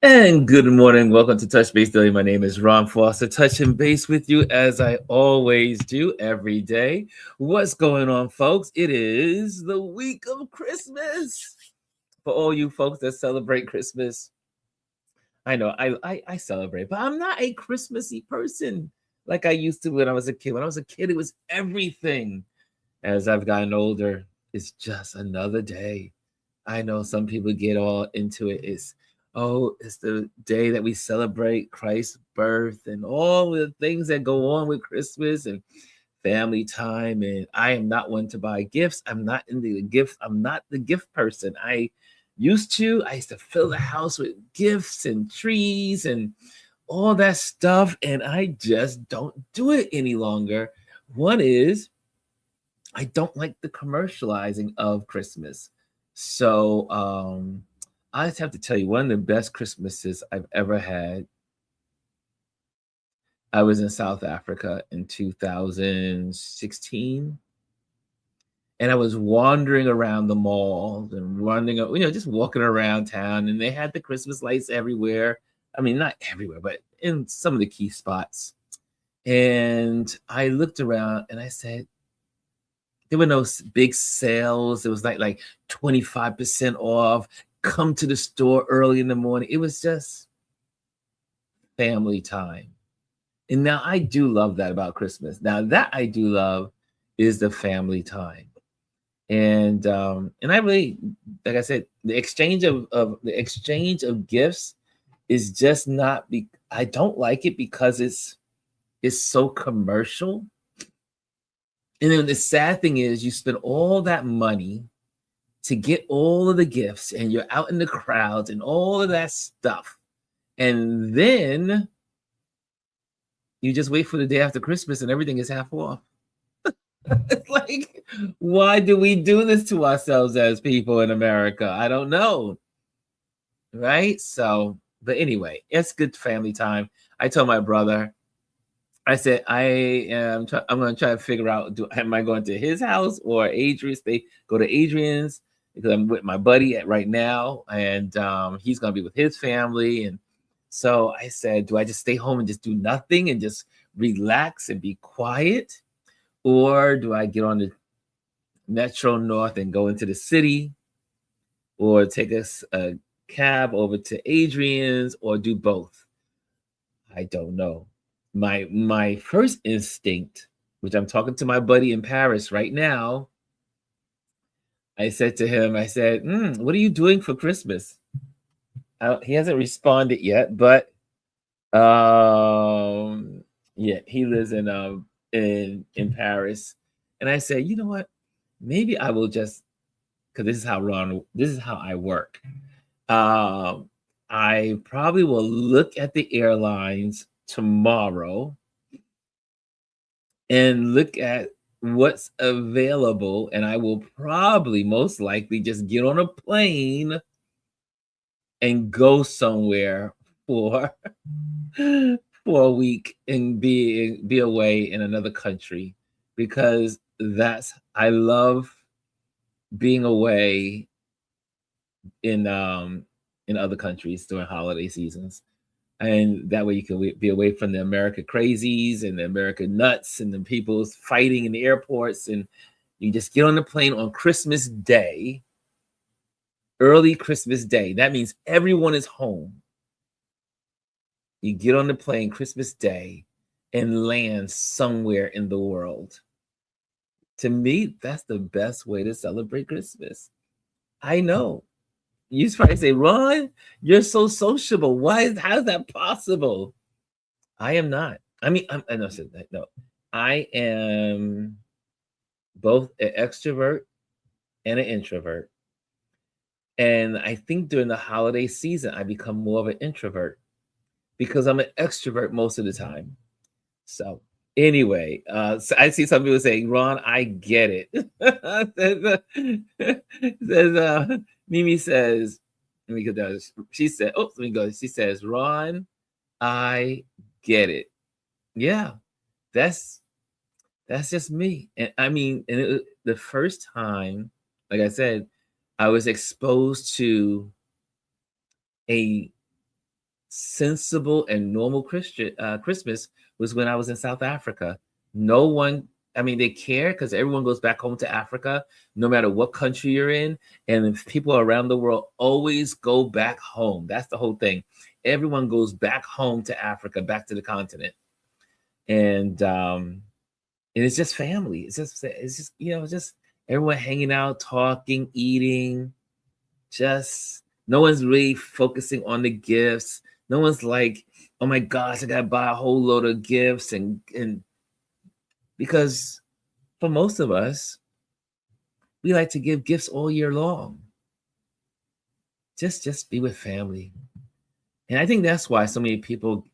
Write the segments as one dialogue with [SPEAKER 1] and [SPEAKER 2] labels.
[SPEAKER 1] And good morning. Welcome to Touch Base Daily. My name is Ron Foster, touching base with you as I always do every day. What's going on, folks? It is the week of Christmas. For all you folks that celebrate Christmas, I know I celebrate, but I'm not a Christmassy person like I used to when I was a kid. When I was a kid, it was everything. As I've gotten older, it's just another day. I know some people get all into it. It's the day that we celebrate Christ's birth and all the things that go on with Christmas and family time. And I am not one to buy gifts. I'm not into the gift. I'm not the gift person. I used to fill the house with gifts and trees and all that stuff. And I just don't do it any longer. One is I don't like the commercializing of Christmas. So I just have to tell you, one of the best Christmases I've ever had. I was in South Africa in 2016, and I was wandering around the malls and just walking around town, and they had the Christmas lights everywhere. I mean, not everywhere, but in some of the key spots. And I looked around and I said, there were no big sales. It was like 25% off. Come to the store early in the morning. It was just family time. And now I do love that about Christmas. Now that I do love is the family time. And I really, like I said, the exchange of gifts is just not be I don't like it because it's so commercial. And then the sad thing is you spend all that money to get all of the gifts and you're out in the crowds and all of that stuff. And then you just wait for the day after Christmas and everything is half off. It's like, why do we do this to ourselves as people in America? I don't know. Right? But anyway, it's good family time. I told my brother, I said, I'm going to try to figure out, am I going to his house or Adrian's? They go to Adrian's because I'm with my buddy right now, and he's going to be with his family. And so I said, do I just stay home and just do nothing and just relax and be quiet? Or do I get on the Metro North and go into the city, or take a cab over to Adrian's, or do both? I don't know. My first instinct, which I'm talking to my buddy in Paris right now, I said to him, I said, "What are you doing for Christmas?" He hasn't responded yet, but yeah, he lives in Paris, and I said, you know what? Maybe I will just, because this is how I work. Um, I probably will look at the airlines tomorrow and look at what's available, and I will probably most likely just get on a plane and go somewhere for for a week and be away in another country, because that's I love being away in um in other countries during holiday seasons. And that way you can be away from the America crazies and the America nuts and the people fighting in the airports. And you just get on the plane on Christmas Day, early Christmas Day. That means everyone is home. You get on the plane Christmas Day and land somewhere in the world. To me, that's the best way to celebrate Christmas. I know. You probably say, Ron, you're so sociable. How's that possible? I am not. I mean, I know, said that. No, I am both an extrovert and an introvert. And I think during the holiday season, I become more of an introvert because I'm an extrovert most of the time. So anyway, so I see some people saying, Ron, I get it. says, Mimi says, let me go down. She said, oh, let me go. She says, Ron, I get it. Yeah, that's that's just me. And I mean, the first time, like I said, I was exposed to a sensible and normal Christian Christmas was when I was in South Africa. No one, I mean, they care because everyone goes back home to Africa, no matter what country you're in, and people around the world always go back home. That's the whole thing. Everyone goes back home to Africa, back to the continent, and it's just family. It's just just everyone hanging out, talking, eating. Just no one's really focusing on the gifts. No one's like, oh my gosh, I gotta buy a whole load of gifts and because for most of us, we like to give gifts all year long. Just be with family. And I think that's why so many people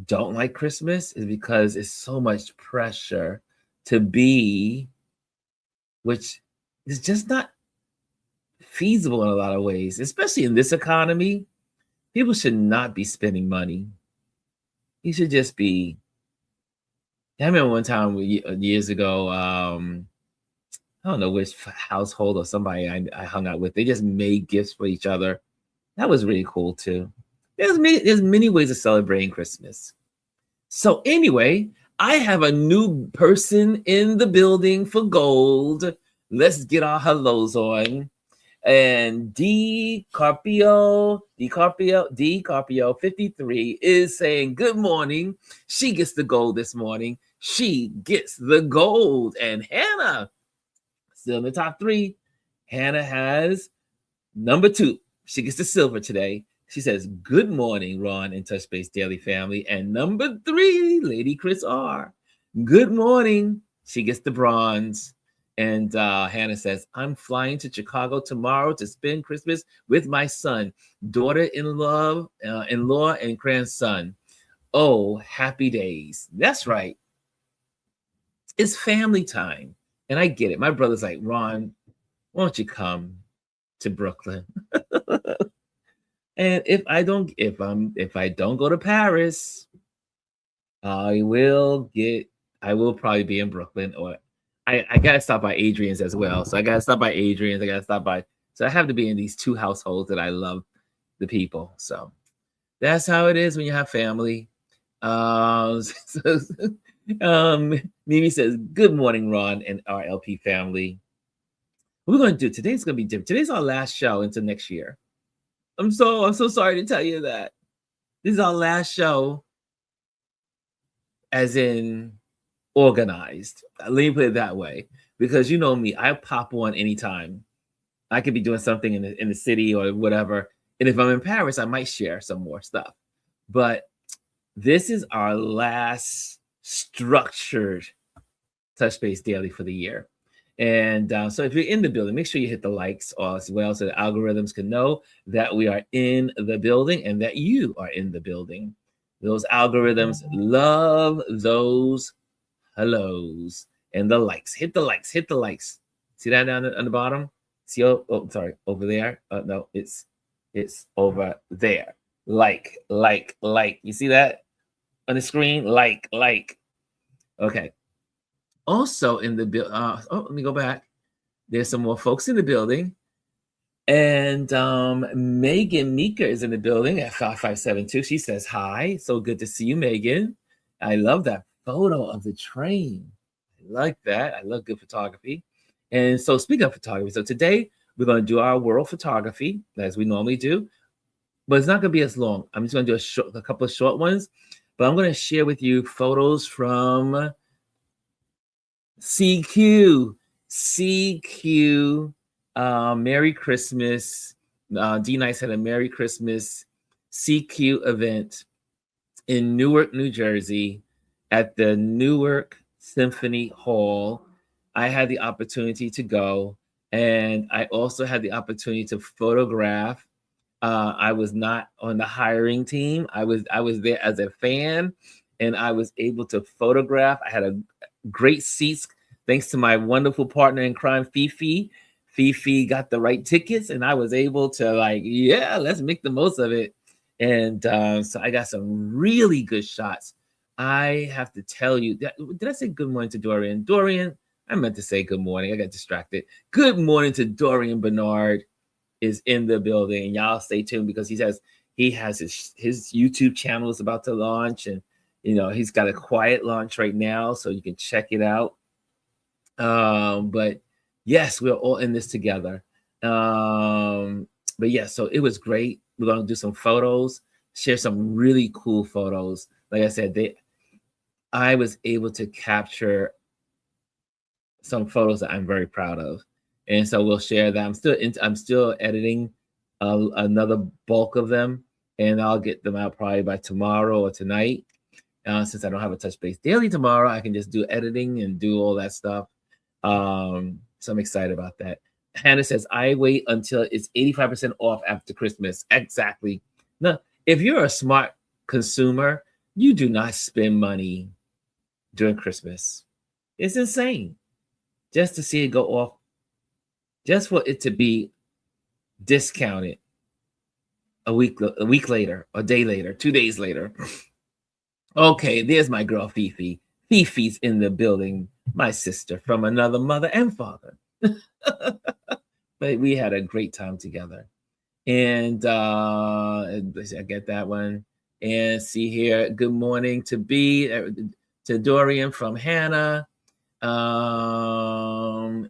[SPEAKER 1] don't like Christmas is because it's so much pressure to be, which is just not feasible in a lot of ways, especially in this economy. People should not be spending money. You should just be. I remember one time years ago, I don't know which household or somebody I hung out with. They just made gifts for each other. That was really cool too. There's many ways of celebrating Christmas. So anyway, I have a new person in the building for gold. Let's get our hellos on. And D Carpio 53 is saying good morning. She gets the gold this morning. She gets the gold. And Hannah, still in the top 3. Hannah has number 2. She gets the silver today. She says, good morning, Ron and Touch Base Daily family. And number 3, Lady Chris R. Good morning. She gets the bronze. And Hannah says, I'm flying to Chicago tomorrow to spend Christmas with my son, daughter-in-law, and grandson. Oh, happy days. That's right. It's family time. And I get it. My brother's like, Ron, why don't you come to Brooklyn? And if I don't go to Paris, I will probably be in Brooklyn, or I gotta stop by Adrian's as well. So I gotta stop by Adrian's. So I have to be in these 2 households that I love the people. So that's how it is when you have family. Mimi says, good morning, Ron and RLP family. What we're going to do today's going to be different. Today's our last show until next year. I'm so sorry to tell you that. This is our last show, as in organized. Let me put it that way, because you know me, I pop on anytime. I could be doing something in the city or whatever, and if I'm in Paris, I might share some more stuff. But this is our last structured Touch Base Daily for the year. And so if you're in the building, make sure you hit the likes as well so the algorithms can know that we are in the building and that you are in the building. Those algorithms love those hellos and the likes. Hit the likes. See that down on the bottom? See, sorry, over there. No, it's over there. Like. You see that on the screen? Like. Okay. Also in the building, let me go back. There's some more folks in the building. And Megan Meeker is in the building at 5572. She says, hi. So good to see you, Megan. I love that photo of the train. I like that. I love good photography. And so speaking of photography, so today we're going to do our world photography as we normally do. But it's not going to be as long. I'm just going to do a couple of short ones. But I'm going to share with you photos from CQ, Merry Christmas. D Nice had a Merry Christmas CQ event in Newark, New Jersey at the Newark Symphony Hall. I had the opportunity to go, and I also had the opportunity to photograph. I was not on the hiring team. I was there as a fan, and I was able to photograph. I had a great seats thanks to my wonderful partner in crime, Fifi. Fifi got the right tickets, and I was able to let's make the most of it. And so I got some really good shots. I have to tell you, did I say good morning to Dorian? Dorian, I meant to say good morning. I got distracted. Good morning to Dorian Bernard is in the building. Y'all stay tuned because he he has his YouTube channel is about to launch, and he's got a quiet launch right now, so you can check it out. But yes, we're all in this together. But yeah, so it was great. We're gonna do some photos, share some really cool photos. Like I said, I was able to capture some photos that I'm very proud of, and so we'll share that. I'm still editing another bulk of them, and I'll get them out probably by tomorrow or tonight. Since I don't have a Touch Base Daily tomorrow, I can just do editing and do all that stuff. So I'm excited about that. Hannah says, I wait until it's 85% off after Christmas. Exactly. No, if you're a smart consumer, you do not spend money during Christmas. It's insane. Just to see it go off, just for it to be discounted a week later, a day later, 2 days later. Okay, there's my girl Fifi. Fifi's in the building, my sister from another mother and father. But we had a great time together. And I get that one. And see here, good morning to Dorian from Hannah. Hannah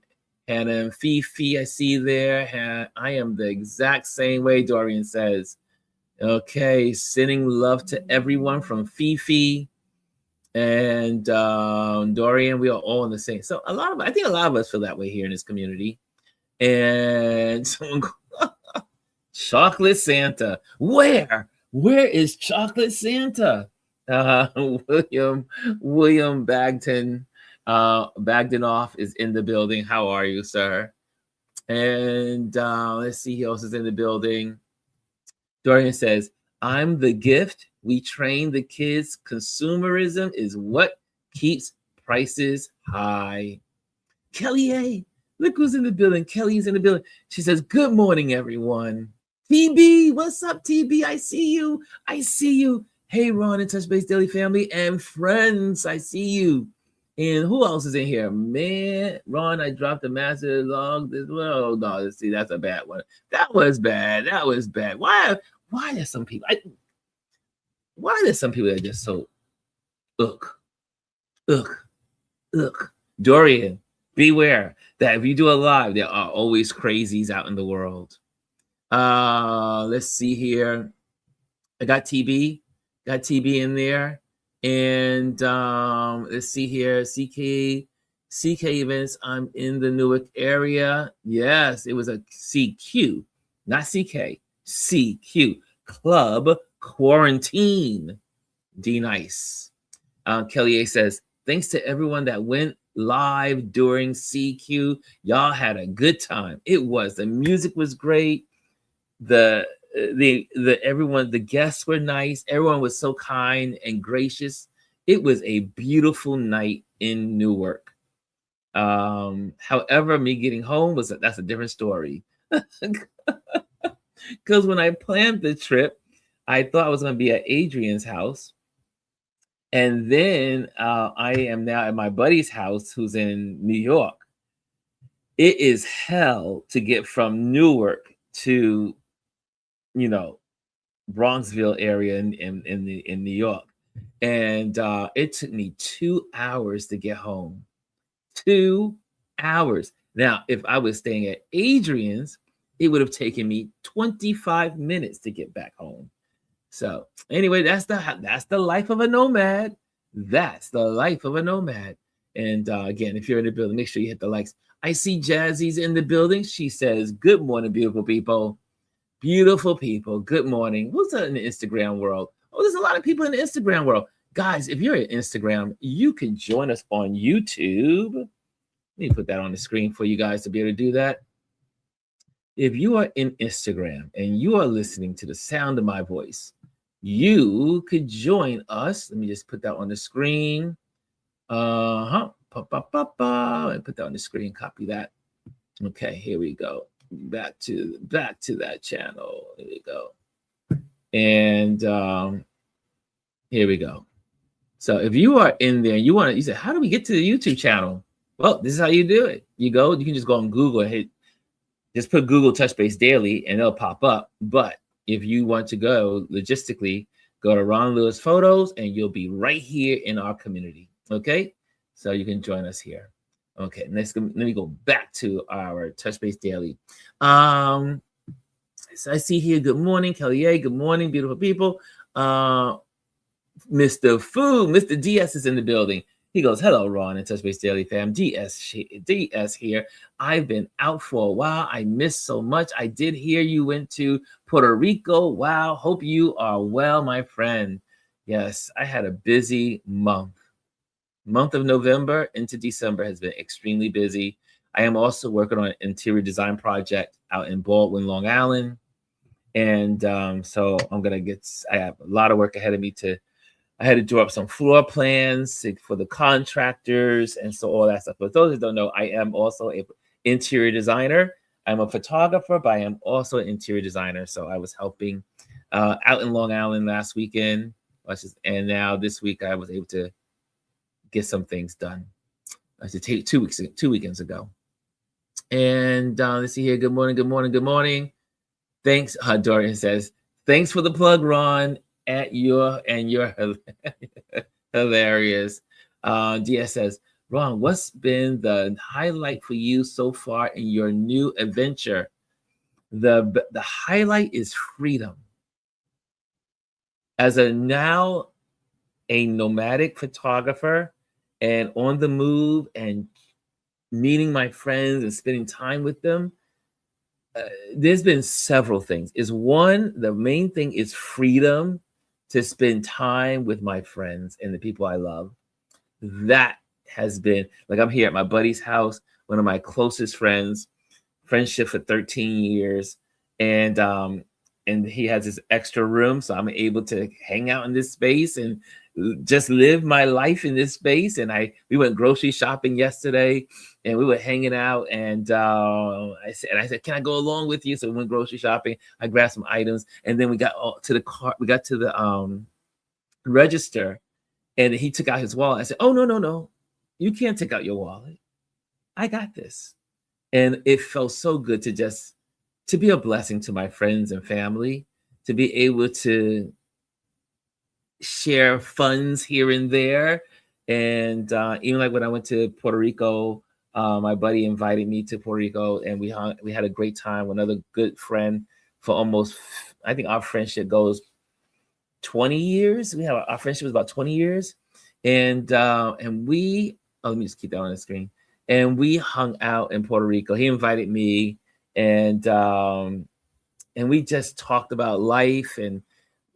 [SPEAKER 1] and Fifi, I see there. I am the exact same way, Dorian says. Okay, sending love to everyone from Fifi and Dorian. We are all in the same. So I think a lot of us feel that way here in this community. And someone Chocolate Santa. Where is Chocolate Santa? William Bagdanoff is in the building. How are you, sir? And let's see who else is in the building. Dorian says, I'm the gift. We train the kids. Consumerism is what keeps prices high. Kelly A. Look who's in the building. Kelly's in the building. She says, good morning, everyone. TB, what's up, TB? I see you. Hey, Ron and Touch Base Daily family and friends. I see you. And who else is in here? Man, Ron, I dropped a massive log. Oh, no, see, that's a bad one. That was bad. Why are some people? Why are there some people that are just so, ugh. Dorian, beware that if you do a live, there are always crazies out in the world. Let's see here. I got TB in there. And let's see here. CK events. I'm in the Newark area. Yes, it was a CQ, not CK. CQ Club Quarantine. D nice. Kelly A says, thanks to everyone that went live during CQ. Y'all had a good time. It was. The music was great. The guests were nice. Everyone was so kind and gracious. It was a beautiful night in Newark. However, me getting home that's a different story. Because when I planned the trip, I thought I was going to be at Adrian's house. And then I am now at my buddy's house who's in New York. It is hell to get from Newark to, Bronxville area in New York. And it took me 2 hours to get home. 2 hours. Now, if I was staying at Adrian's, it would have taken me 25 minutes to get back home. So anyway, that's the life of a nomad. That's the life of a nomad. And again, if you're in the building, make sure you hit the likes. I see Jazzy's in the building. She says, good morning, beautiful people. Beautiful people. Good morning. Who's in the Instagram world? Oh, there's a lot of people in the Instagram world. Guys, if you're at Instagram, you can join us on YouTube. Let me put that on the screen for you guys to be able to do that. If you are in Instagram and you are listening to the sound of my voice, you could join us. Let me just put that on the screen. And put that on the screen. Copy that. Okay, here we go. Back to that channel. Here we go. And here we go. So if you are in there, you say, how do we get to the YouTube channel? Well, this is how you do it. You can just go on Google and just put Google Touch Base Daily and it'll pop up. But if you want to go logistically, go to Ron Lewis Photos and you'll be right here in our community. Okay. So you can join us here. Okay. Let me go back to our Touch Base Daily. So I see here, good morning, Kelly A. Good morning, beautiful people. Mr. Mr. DS is in the building. He goes, hello, Ron and Touch Base Daily fam. DS here. I've been out for a while. I missed so much. I did hear you went to Puerto Rico. Wow. Hope you are well, my friend. Yes, I had a busy month. Month of November into December has been extremely busy. I am also working on an interior design project out in Baldwin, Long Island. And so I have a lot of work ahead of me I had to draw up some floor plans for the contractors and so all that stuff. But those that don't know, I am also an interior designer. I'm a photographer, but I am also an interior designer. So I was helping out in Long Island last weekend. And now this week I was able to get some things done. I should take 2 weekends ago. And let's see here. Good morning. Thanks. Dorian says, thanks for the plug, Ron. You're hilarious. DS says, Ron, what's been the highlight for you so far in your new adventure? The highlight is freedom. As a nomadic photographer and on the move and meeting my friends and spending time with them, there's been several things. The main thing is freedom to spend time with my friends and the people I love. That has been like, I'm here at my buddy's house, one of my closest friends, friendship for 13 years. And he has this extra room. So I'm able to hang out in this space and just live my life in this space. And we went grocery shopping yesterday and we were hanging out. And I said, can I go along with you? So we went grocery shopping. I grabbed some items and then we got to the car. We got to the register and he took out his wallet. I said, oh, no. You can't take out your wallet. I got this. And it felt so good to be a blessing to my friends and family, to be able to share funds here and there. And even like when I went to Puerto Rico, my buddy invited me to Puerto Rico and we had a great time. Another good friend for I think our friendship goes 20 years. Our friendship was about 20 years. And let me just keep that on the screen. And we hung out in Puerto Rico. He invited me and we just talked about life and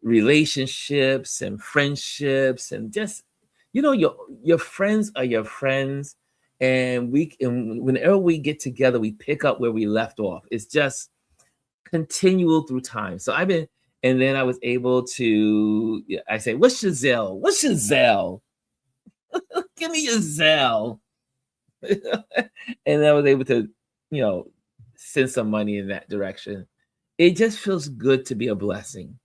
[SPEAKER 1] relationships and friendships and just, your friends are your friends. And whenever we get together, we pick up where we left off. It's just continual through time. So and then I was able to, I say, what's your Zelle? Give me your Zelle. And I was able to, send some money in that direction. It just feels good to be a blessing.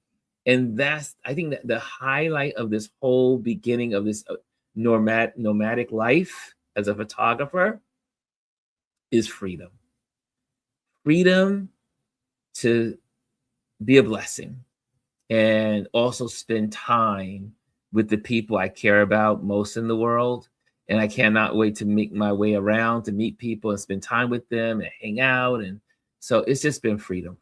[SPEAKER 1] And I think that the highlight of this whole beginning of this nomadic life as a photographer is freedom. Freedom to be a blessing and also spend time with the people I care about most in the world. And I cannot wait to make my way around to meet people and spend time with them and hang out. And so it's just been freedom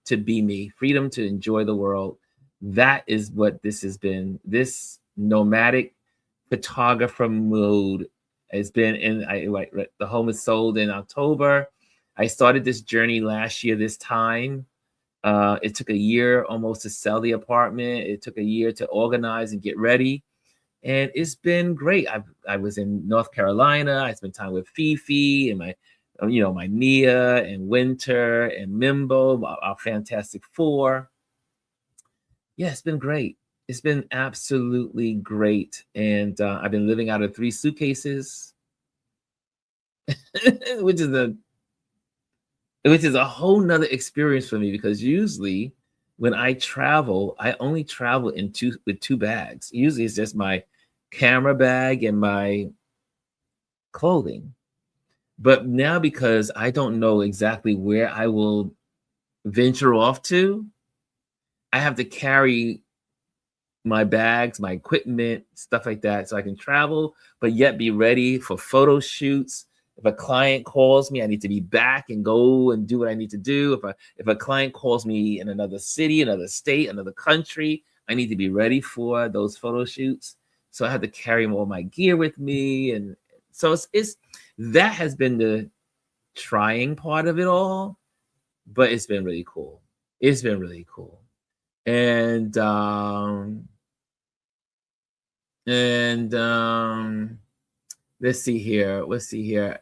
[SPEAKER 1] to be me, freedom to enjoy the world. That is what this has been. This nomadic photographer mode has been the home is sold in October. I started this journey last year, this time. It took a year almost to sell the apartment. It took a year to organize and get ready. And it's been great. I was in North Carolina. I spent time with Fifi and my Nia and Winter and Mimbo, our Fantastic Four. Yeah, it's been great. It's been absolutely great. And I've been living out of 3 suitcases, which is a whole nother experience for me because usually when I travel, I only travel with 2 bags. Usually it's just my camera bag and my clothing. But now because I don't know exactly where I will venture off to, I have to carry my bags, my equipment, stuff like that, so I can travel, but yet be ready for photo shoots. If a client calls me, I need to be back and go and do what I need to do. If a client calls me in another city, another state, another country, I need to be ready for those photo shoots. So I have to carry all my gear with me, and so it's that has been the trying part of it all, but it's been really cool. It's been really cool. And and let's see here. Let's see here.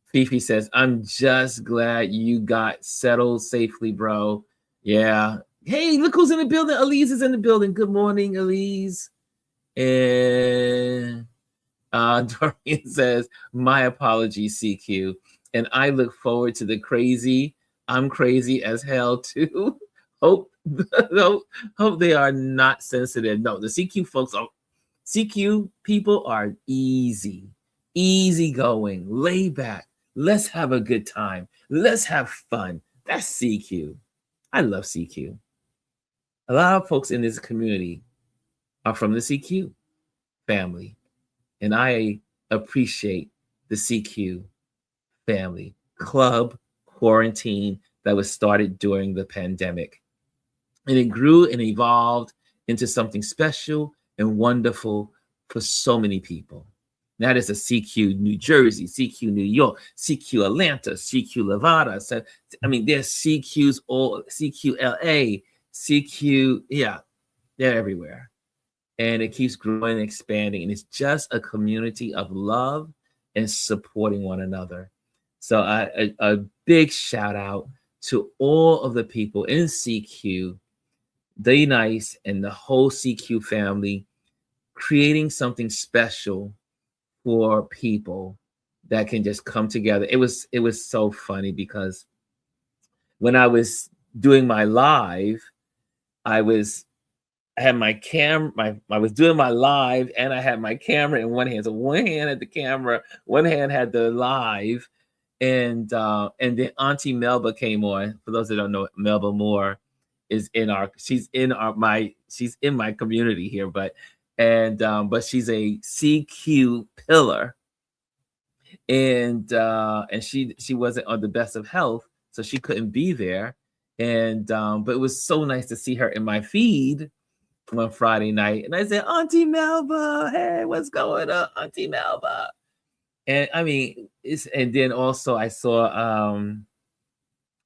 [SPEAKER 1] Fifi says, I'm just glad you got settled safely, bro. Yeah. Hey, look who's in the building. Elise is in the building. Good morning, Elise. And Dorian says, my apologies, CQ. And I look forward to the crazy. I'm crazy as hell too. hope, hope they are not sensitive. No, the CQ folks are CQ people are easy going, lay back. Let's have a good time. Let's have fun. That's CQ. I love CQ. A lot of folks in this community are from the CQ family, and I appreciate the CQ family club quarantine that was started during the pandemic. And it grew and evolved into something special and wonderful for so many people. That is a CQ New Jersey, CQ New York, CQ Atlanta, CQ Nevada. So, I mean, there's CQs all, CQ LA, CQ, yeah, they're everywhere. And it keeps growing and expanding. And it's just a community of love and supporting one another. So a big shout out to all of the people in CQ, Day Nice, and the whole CQ family, creating something special for people that can just come together. It was so funny because when I was doing my live, I had my camera, I was doing my live and I had my camera in one hand. So one hand had the camera, one hand had the live, and then Auntie Melba came on. For those that don't know, Melba Moore is she's in my community here, but she's a CQ pillar, and she wasn't on the best of health, so she couldn't be there, and but it was so nice to see her in my feed one Friday night, and I said, Auntie Melba, hey, what's going on, Auntie Melba? And I mean, and then also I saw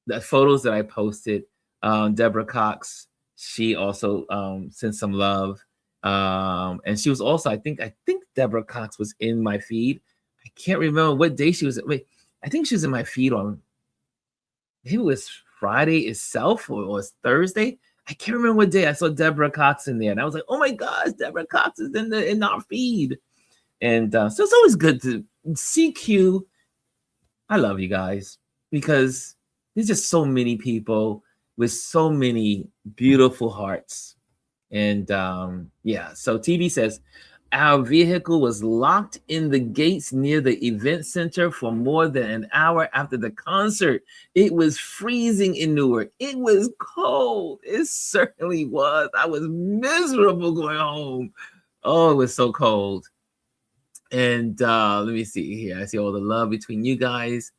[SPEAKER 1] the photos that I posted. Deborah Cox, she also sent some love. And she was also, I think Deborah Cox was in my feed. I can't remember what day she was. Wait, I think she was in my feed on, maybe it was Friday itself or it was Thursday. I can't remember what day I saw Deborah Cox in there. And I was like, oh my gosh, Deborah Cox is in our feed. And so it's always good to CQ. I love you guys because there's just so many people with so many beautiful hearts. And yeah, so TV says, our vehicle was locked in the gates near the event center for more than an hour after the concert. It was freezing in Newark. It was cold. It certainly was. I was miserable going home. Oh, it was so cold. And let me see here. I see all the love between you guys.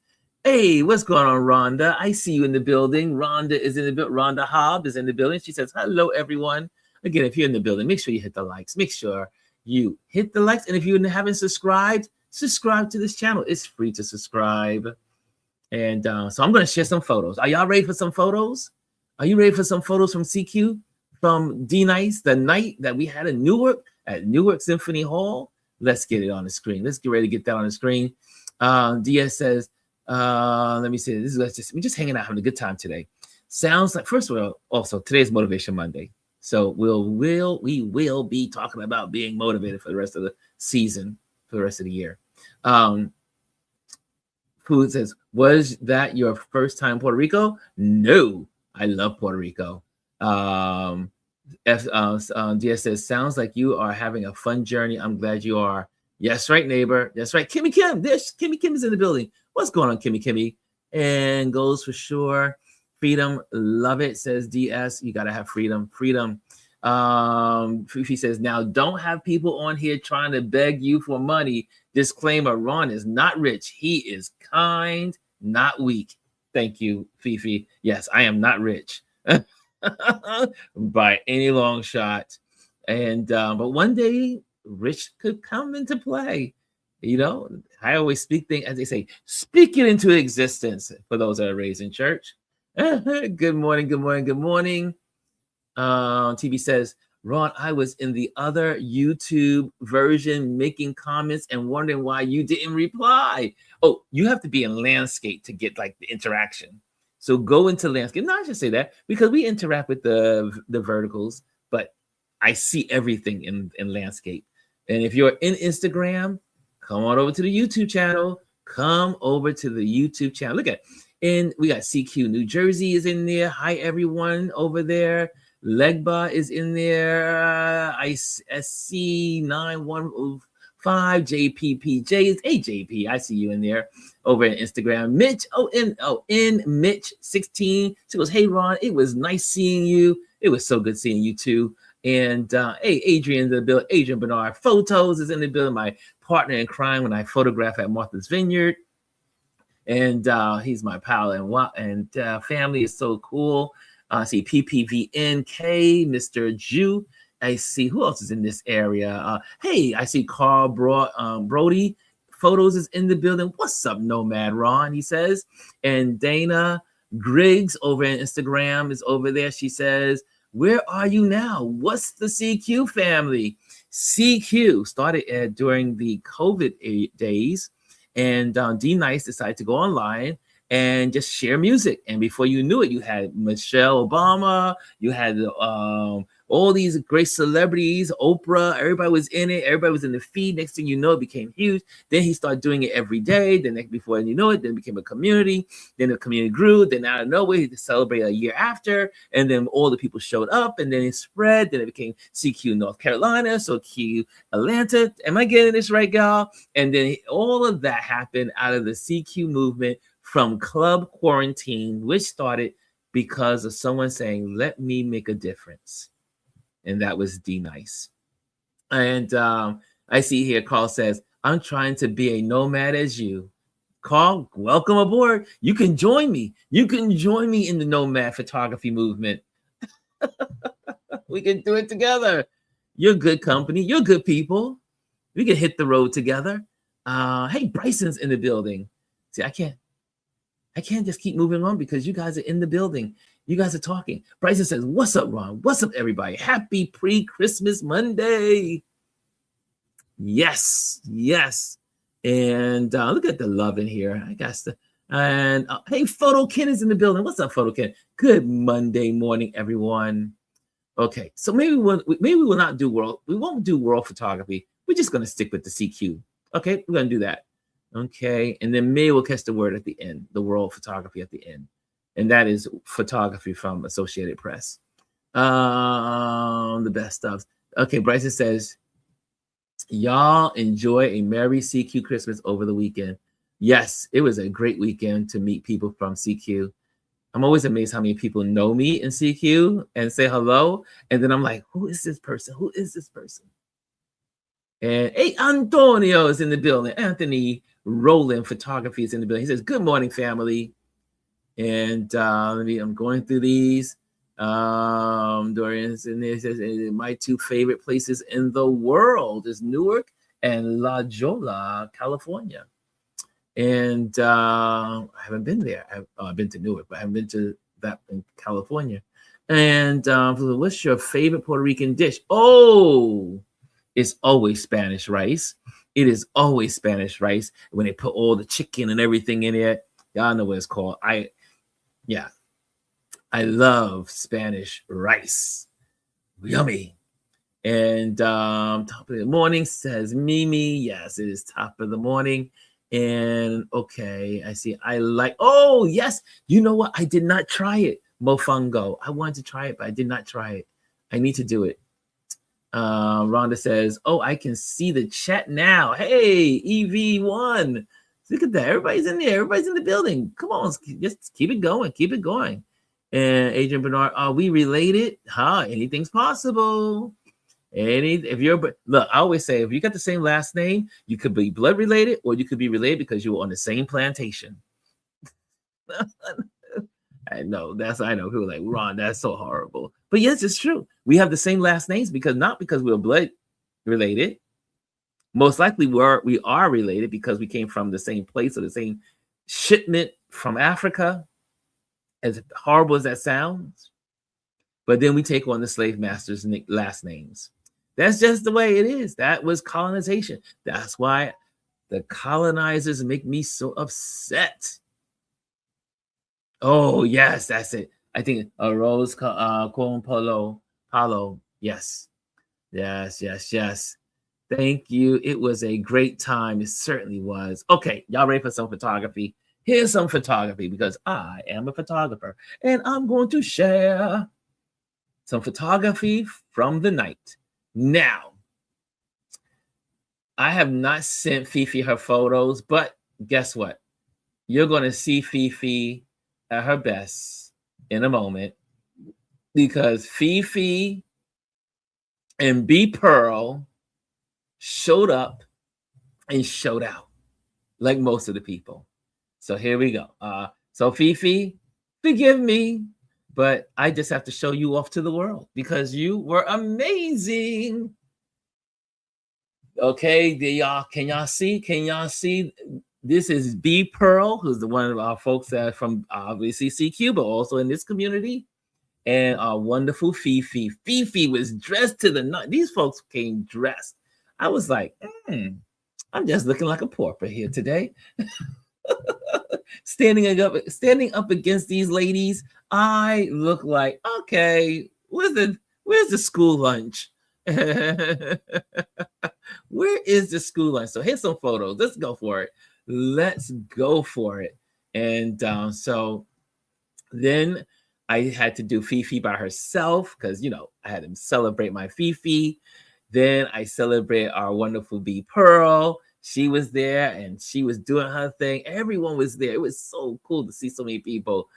[SPEAKER 1] Hey, what's going on, Rhonda? I see you in the building. Rhonda is in the building. Rhonda Hobb is in the building. She says, hello, everyone. Again, if you're in the building, make sure you hit the likes. Make sure you hit the likes. And if you haven't subscribed, subscribe to this channel. It's free to subscribe. And so I'm going to share some photos. Are y'all ready for some photos? Are you ready for some photos from CQ? From D-Nice, the night that we had in Newark at Newark Symphony Hall? Let's get it on the screen. Let's get ready to get that on the screen. DS says, let me see. We're just hanging out, having a good time today. Sounds like, first of all, also today's Motivation Monday. So we will be talking about being motivated for the rest of the season, for the rest of the year. Food says, was that your first time in Puerto Rico? No, I love Puerto Rico. DS says, sounds like you are having a fun journey. I'm glad you are. Yes, right, neighbor. That's right. Kimmy Kim. Kimmy Kim is in the building. What's going on, Kimmy? And goes for sure. Freedom, love it, says DS. You gotta have freedom. Freedom. Fifi says, now don't have people on here trying to beg you for money. Disclaimer, Ron is not rich. He is kind, not weak. Thank you, Fifi. Yes, I am not rich by any long shot. And but one day rich could come into play. You know, I always speak things, as they say, speak it into existence for those that are raised in church. Good morning, good morning, good morning. TV says, Ron, I was in the other YouTube version making comments and wondering why you didn't reply. Oh, you have to be in landscape to get like the interaction. So go into landscape. No, I should say that because we interact with the verticals, but I see everything in landscape. And if you're in Instagram, come on over to the YouTube channel. Come over to the YouTube channel. Look at, and we got CQ New Jersey is in there. Hi, everyone over there. Legba is in there. ISC 9105 JPPJ. Hey, JP, I see you in there over at Instagram. Mitch, in Mitch 16. She goes, hey, Ron, it was nice seeing you. It was so good seeing you too. And hey, Adrian, the building, Adrian Bernard Photos is in the building. My partner in crime when I photograph at Martha's Vineyard. And he's my pal, and family is so cool. I see PPVNK, Mr. Jew. I see who else is in this area. Hey, I see Carl Brody Photos is in the building. What's up, Nomad Ron? He says. And Dana Griggs over on Instagram is over there. She says, where are you now? What's the CQ family? CQ started during the COVID days, and D Nice decided to go online and just share music. And before you knew it, you had Michelle Obama, you had all these great celebrities, Oprah, everybody was in it, everybody was in the feed. Next thing you know, it became huge. Then he started doing it every day. Then before you know it, then it became a community. Then the community grew. Then out of nowhere, he celebrated a year after. And then all the people showed up, and then it spread. Then it became CQ North Carolina, so Q Atlanta. Am I getting this right, gal? And then all of that happened out of the CQ movement from Club Quarantine, which started because of someone saying, let me make a difference. And that was D Nice. And I see here, Carl says, I'm trying to be a nomad as you. Carl, welcome aboard. You can join me. You can join me in the nomad photography movement. We can do it together. You're good company. You're good people. We can hit the road together. Hey, Bryson's in the building. See, I can't just keep moving on because you guys are in the building. You guys are talking. Bryson says, what's up, Ron? What's up, everybody? Happy pre-Christmas Monday. Yes, yes. And look at the love in here. I guess. And hey, Photo Ken is in the building. What's up, Photo Ken? Good Monday morning, everyone. Okay, so maybe we will not do world. We won't do world photography. We're just going to stick with the CQ. Okay, we're going to do that. Okay, and then maybe we'll catch the word at the end, the world photography at the end. And that is photography from Associated Press. The best stuff. Okay, Bryson says, y'all enjoy a Merry CQ Christmas over the weekend. Yes, it was a great weekend to meet people from CQ. I'm always amazed how many people know me in CQ and say hello. And then I'm like, who is this person? Who is this person? And hey, Antonio is in the building. Anthony Rowland Photography is in the building. He says, good morning, family. And I'm going through these. Dorian's in there. He says, my two favorite places in the world is Newark and La Jolla, California. And I haven't been there. I've been to Newark, but I haven't been to that in California. And what's your favorite Puerto Rican dish? Oh, it's always Spanish rice. It is always Spanish rice when they put all the chicken and everything in it. Y'all know what it's called. I love Spanish rice. Yummy. And top of the morning says Mimi. Yes, it is top of the morning. And okay, I see. Oh, yes. You know what? I did not try it. Mofongo. I wanted to try it, but I did not try it. I need to do it. Rhonda says, oh, I can see the chat now. Hey, EV1. Look at that. Everybody's in there. Everybody's in the building. Come on. Just keep it going. Keep it going. And Adrian Bernard, are we related? Huh? Anything's possible. If you're look, I always say if you got the same last name, you could be blood related, or you could be related because you were on the same plantation. I know people are like, Ron, that's so horrible. But yes, it's true. We have the same last names not because we're blood related. Most likely we are related because we came from the same place or the same shipment from Africa, as horrible as that sounds. But then we take on the slave masters' last names. That's just the way it is. That was colonization. That's why the colonizers make me so upset. Oh, yes, that's it. I think Rose Con Palo. Yes. Yes. Thank you. It was a great time. It certainly was. Okay, y'all ready for some photography? Here's some photography because I am a photographer and I'm going to share some photography from the night. Now, I have not sent Fifi her photos, but guess what? You're going to see Fifi at her best in a moment because Fifi and B Pearl showed up and showed out like most of the people. So here we go. So Fifi, forgive me, but I just have to show you off to the world because you were amazing. Okay, can y'all see? This is B Pearl, who's the one of our folks that from obviously CQ, but also in this community. And our wonderful Fifi. Fifi was dressed to the nut. These folks came dressed. I was like, I'm just looking like a pauper here today. standing up against these ladies, I look like, okay, where's the school lunch? Where is the school lunch? So here's some photos. Let's go for it. And so then I had to do Fifi by herself because, I had to celebrate my Fifi. Then I celebrate our wonderful B Pearl. She was there and she was doing her thing. Everyone was there. It was so cool to see so many people.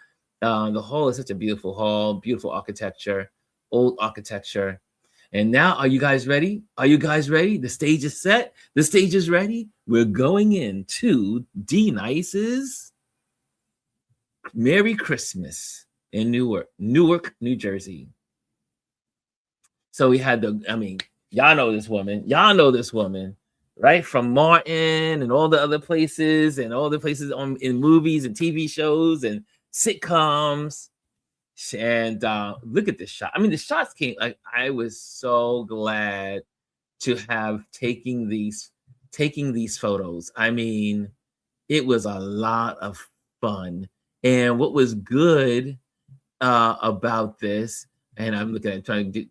[SPEAKER 1] The hall is such a beautiful hall, beautiful architecture, old architecture. And now, are you guys ready? The stage is set. The stage is ready. We're going into D Nice's Merry Christmas in Newark, New Jersey. So we had y'all know this woman, right? From Martin and all the other places in movies and TV shows and sitcoms. And look at this shot. The shots came, I was so glad to have taking these photos. It was a lot of fun. And what was good about this, and I'm looking at trying to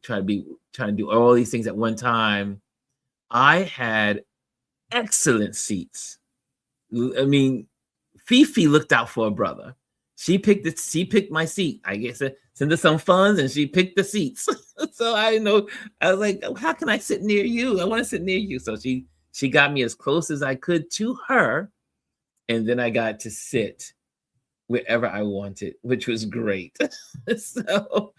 [SPEAKER 1] do all these things at one time. I had excellent seats. Fifi looked out for a brother. She picked my seat. I guess send her some funds, and she picked the seats. So I was like, how can I sit near you? I want to sit near you. So she got me as close as I could to her, and then I got to sit wherever I wanted, which was great. So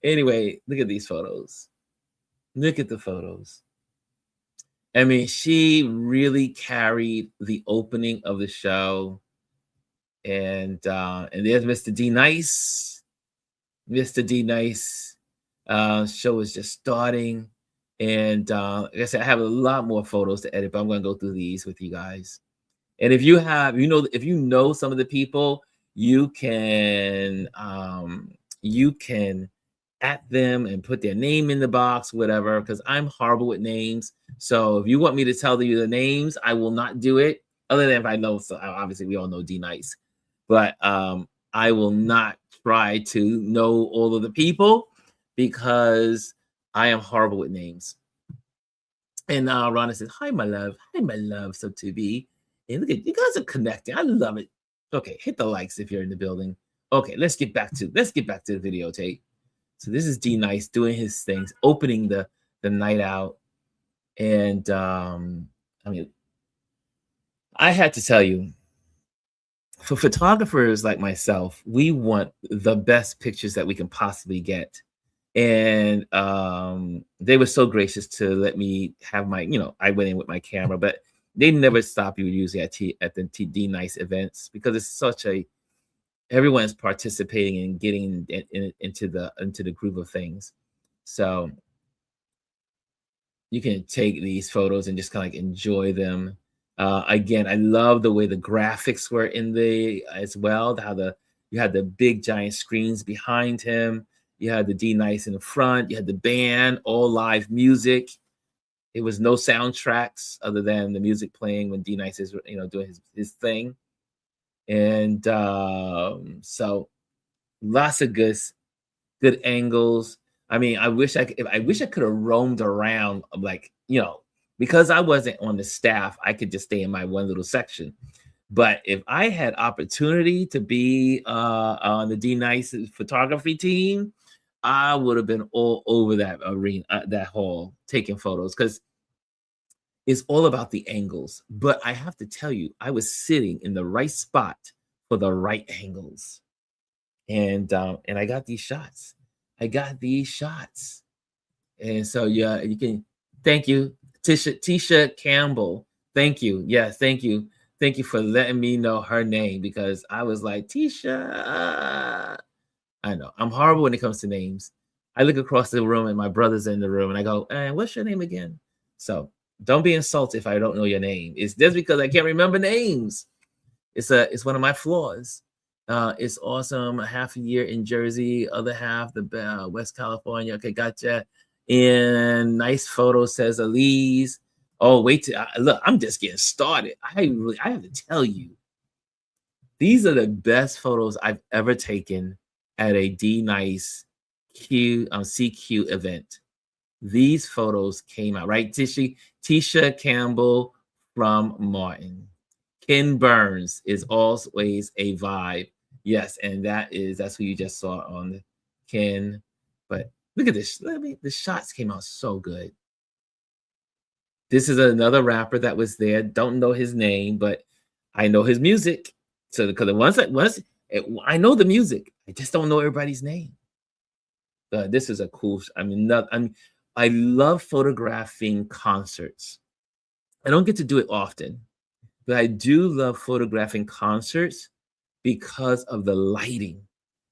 [SPEAKER 1] anyway, look at these photos. Look at the photos. She really carried the opening of the show. And there's Mr. D Nice. Mr. D Nice show is just starting. And like I said, I have a lot more photos to edit, but I'm going to go through these with you guys. And if you know some of the people, you can at them and put their name in the box, whatever, because I'm horrible with names. So if you want me to tell you the names, I will not do it. Other than if I know, so obviously we all know D Nice, but I will not try to know all of the people because I am horrible with names. And Rhonda says, "Hi, my love. So to be." And look at you guys are connecting. I love it. Okay, hit the likes if you're in the building. Okay, let's get back to the videotape. So this is D Nice doing his things, opening the night out. And I had to tell you, For photographers like myself, we want the best pictures that we can possibly get. And they were so gracious to let me have my, I went in with my camera, but they never stop you usually at the D Nice events because it's such a everyone's participating and getting into the groove of things. So you can take these photos and just kind of like enjoy them. Again, I love the way the graphics were in the as well. How the you had the big giant screens behind him. You had the D Nice in the front. You had the band, all live music. It was no soundtracks other than the music playing when D Nice is doing his thing. And so lots of good angles. I mean, I wish I could have roamed around like, because I wasn't on the staff, I could just stay in my one little section. But if I had opportunity to be on the D Nice photography team, I would have been all over that arena, that hall, taking photos because it's all about the angles. But I have to tell you, I was sitting in the right spot for the right angles, and I got these shots. I got these shots. And so yeah, you can thank you, Tisha Campbell. Thank you. Yes, thank you. Thank you for letting me know her name because I was like, Tisha. I know. I'm horrible when it comes to names. I look across the room and my brother's in the room and I go, what's your name again? So don't be insulted if I don't know your name. It's just because I can't remember names. It's one of my flaws. It's awesome. Half a year in Jersey, other half the West California. Okay, gotcha. And nice photo, says Elise. Oh, wait till look. I'm just getting started. I have to tell you, these are the best photos I've ever taken at a D Nice CQ event. These photos came out right. Tisha Campbell from Martin. Ken Burns is always a vibe. Yes, and that's who you just saw on the Ken. But look at this. The shots came out so good. This is another rapper that was there. Don't know his name, but I know his music. So because I know the music, I just don't know everybody's name. This is a cool. I love photographing concerts. I don't get to do it often, but I do love photographing concerts because of the lighting,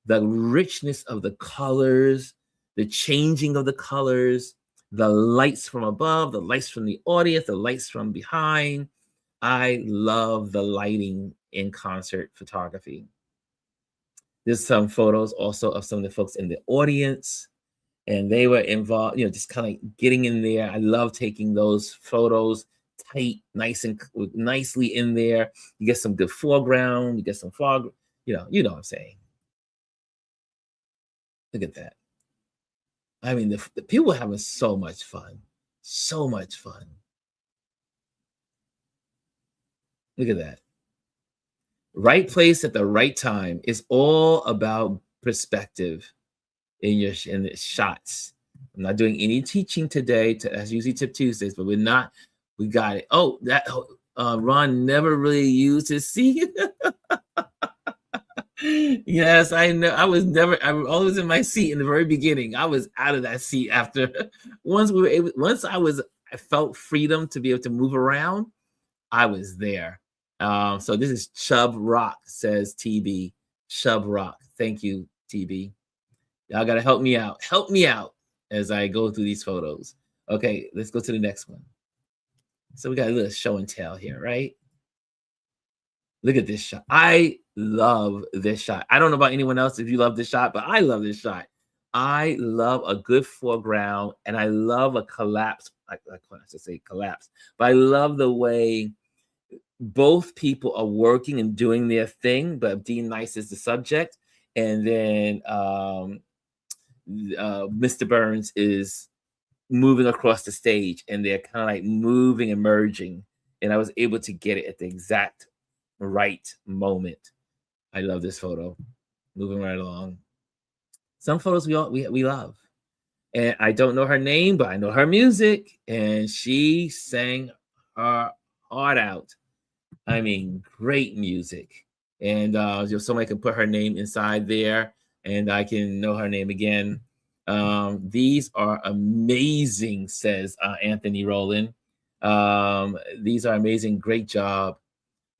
[SPEAKER 1] the richness of the colors, the changing of the colors, the lights from above, the lights from the audience, the lights from behind. I love the lighting in concert photography. There's some photos also of some of the folks in the audience, and they were involved, just kind of getting in there. I love taking those photos tight, nice and nicely in there. You get some good foreground, you get some fog, what I'm saying. Look at that. I mean, the people are having so much fun. So much fun. Look at that. Right place at the right time. It's all about perspective in the shots. I'm not doing any teaching today. That's usually Tip Tuesdays, but we're not. We got it. Oh, Ron never really used his seat. Yes, I know. I was always in my seat in the very beginning. I was out of that seat after once I felt freedom to be able to move around. I was there. So this is Chub Rock, says TB. Chub Rock. Thank you, TB. Y'all gotta help me out. Help me out as I go through these photos. Okay, let's go to the next one. So we got a little show and tell here, right? Look at this shot. I love this shot. I don't know about anyone else if you love this shot, but I love this shot. I love a good foreground and I love a collapse. I should say collapse, but I love the way both people are working and doing their thing, but D Nice is the subject. And then Mr. Burns is moving across the stage and they're kind of like moving and merging. And I was able to get it at the exact right moment. I love this photo. Moving right along. Some photos we love. And I don't know her name, but I know her music. And she sang her heart out. I mean, great music. and just somebody can put her name inside there, and I can know her name again. These are amazing, says Anthony Rowland. These are amazing. Great job.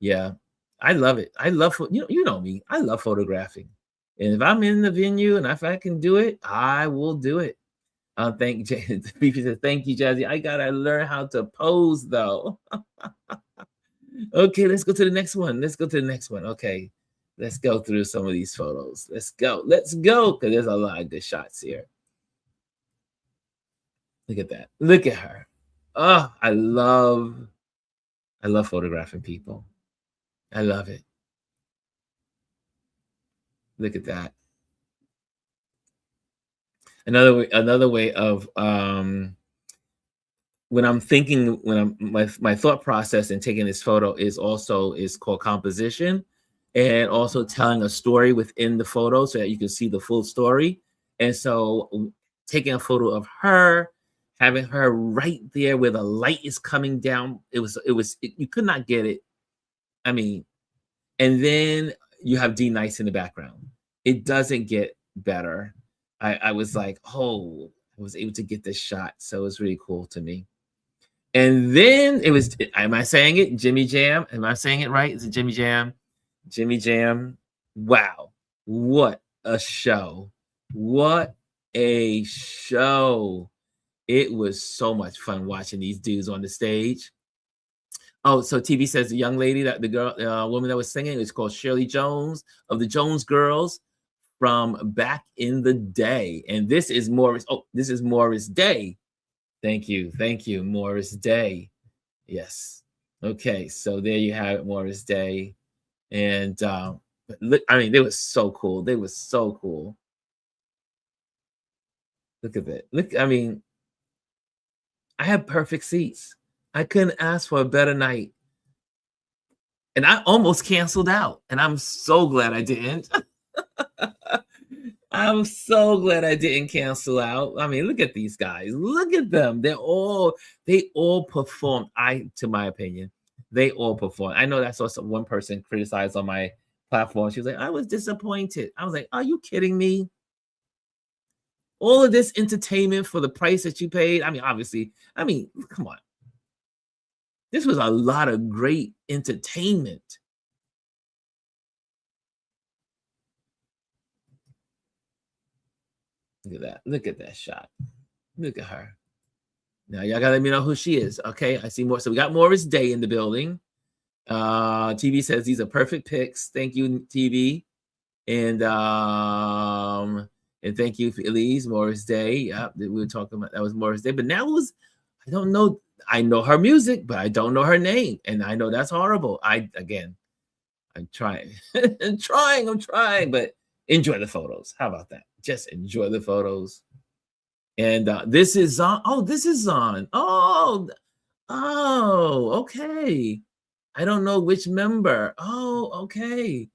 [SPEAKER 1] Yeah, I love it. I love you know me. I love photographing, and if I'm in the venue and if I can do it, I will do it. Thank Fifi says, thank you, Jazzy. I gotta learn how to pose though. Okay, let's go to the next one. Let's go to the next one. Okay, let's go through some of these photos. Let's go. Let's go. Because there's a lot of good shots here. Look at that. Look at her. Oh, I love photographing people. I love it. Look at that. Another way of when I'm thinking, when I'm my thought process in taking this photo is called composition, and also telling a story within the photo so that you can see the full story. And so taking a photo of her, having her right there where the light is coming down, you could not get it. I mean, and then you have D Nice in the background. It doesn't get better. I was like, oh, I was able to get this shot. So it was really cool to me. And then it was, am I saying it? Jimmy Jam. Am I saying it right? Is it Jimmy Jam? Jimmy Jam. Wow. What a show. What a show. It was so much fun watching these dudes on the stage. Oh, so TV says the young lady, that the girl, woman that was singing, is called Shirley Jones of the Jones Girls from back in the day. And this is Morris. Oh, this is Morris Day. Thank you. Thank you, Morris Day. Yes. Okay. So there you have it, Morris Day. And but look, I mean, they were so cool. They were so cool. Look at that. Look, I mean, I had perfect seats. I couldn't ask for a better night. And I almost canceled out. And I'm so glad I didn't. I'm so glad I didn't cancel out. I mean, look at these guys. Look at them. They all performed. To my opinion, they all performed. I know that's also one person criticized on my platform. She was like, I was disappointed. I was like, are you kidding me? All of this entertainment for the price that you paid. I mean, obviously, I mean, come on. This was a lot of great entertainment. Look at that. Look at that shot. Look at her. Now y'all gotta let me know who she is. Okay, I see more. So we got Morris Day in the building. TV says these are perfect picks. Thank you, TV. And thank you for Elise, Morris Day. Yeah, we were talking about that was Morris Day. But now it was, I don't know. I know her music, but I don't know her name. And I know that's horrible. I'm trying. I'm trying, but enjoy the photos. How about that? Just enjoy the photos. And this is on. Oh, this is on. Oh, okay. I don't know which member. Oh, okay.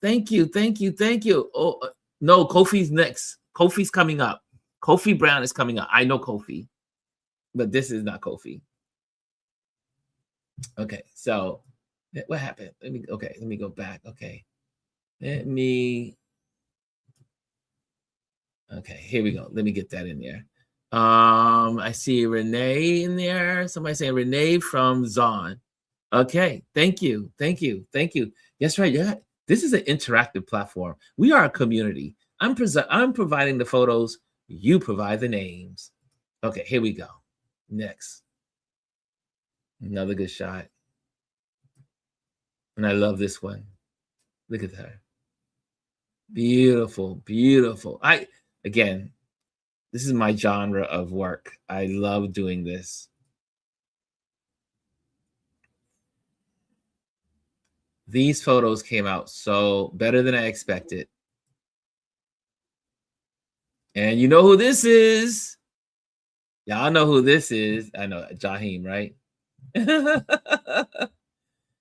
[SPEAKER 1] Thank you. Oh, no, Kofi's next. Kofi's coming up. Kofi Brown is coming up. I know Kofi, but this is not Kofi. Okay, so what happened? Let me go back. Okay. Okay, here we go. Let me get that in there. I see Renee in there. Somebody saying Renee from Zon. Okay, thank you. Yes, right. Yeah, this is an interactive platform. We are a community. I'm providing the photos. You provide the names. Okay, here we go. Next, another good shot. And I love this one. Look at her. Beautiful. Again, this is my genre of work. I love doing this. These photos came out so better than I expected. And you know who this is? Y'all know who this is. I know, Jaheim, right?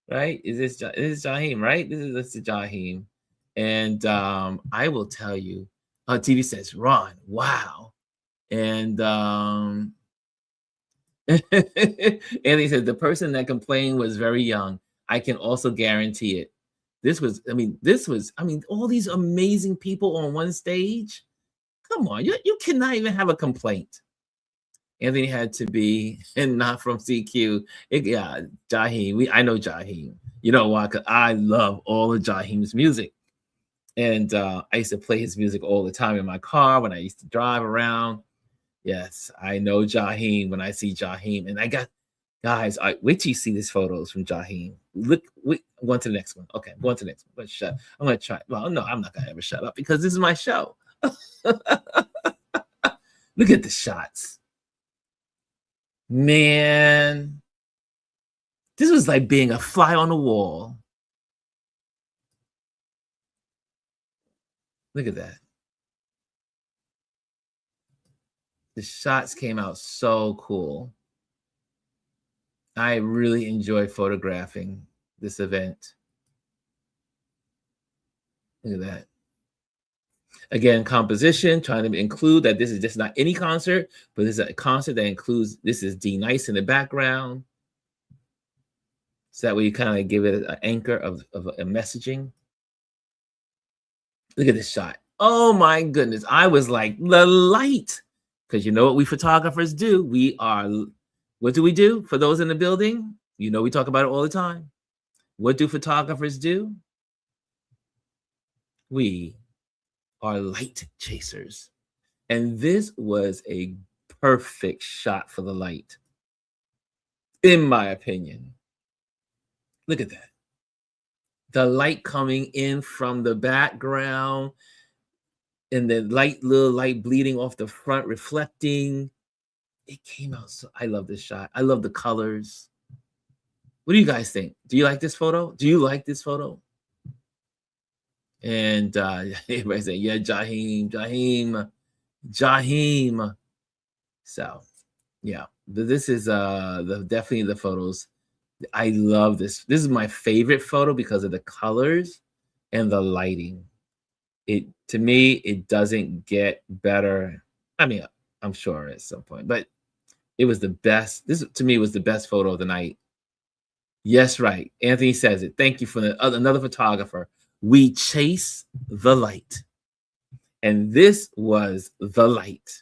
[SPEAKER 1] Right? This is Jaheim, right? This is Jaheim. And I will tell you, TV says, Ron, wow. And Anthony said, the person that complained was very young. I can also guarantee it. this was, all these amazing people on one stage. Come on, you cannot even have a complaint. Anthony had to be and not from CQ. Yeah, Jaheim. I know Jaheim. You know why? Because I love all of Jaheim's music. And I used to play his music all the time in my car when I used to drive around. Yes, I know Jaheim when I see Jaheim. And I got, guys, wait till you see these photos from Jaheim. Look, wait, I'm going to the next one. Okay, I'm going to the next one. I'm going to try. Well, no, I'm not going to ever shut up because this is my show. Look at the shots. Man, this was like being a fly on the wall. Look at that. The shots came out so cool. I really enjoy photographing this event. Look at that. Again, composition, trying to include that this is just not any concert, but this is a concert that includes, this is D Nice in the background. So that way you kind of give it an anchor of a messaging. Look at this shot. Oh my goodness. I was like, the light. Because you know what we photographers do? What do we do for those in the building? You know, we talk about it all the time. What do photographers do? We are light chasers. And this was a perfect shot for the light, in my opinion. Look at that. The light coming in from the background and the little light bleeding off the front, reflecting. It came out so, I love this shot. I love the colors. What do you guys think? Do you like this photo? Do you like this photo? And everybody saying, yeah, Jaheim. So yeah, this is definitely the photos. I love this. This is my favorite photo because of the colors and the lighting. To me, it doesn't get better. I mean, I'm sure at some point, but it was the best. This to me was the best photo of the night. Yes, right. Anthony says it. Thank you for another photographer. We chase the light. And this was the light.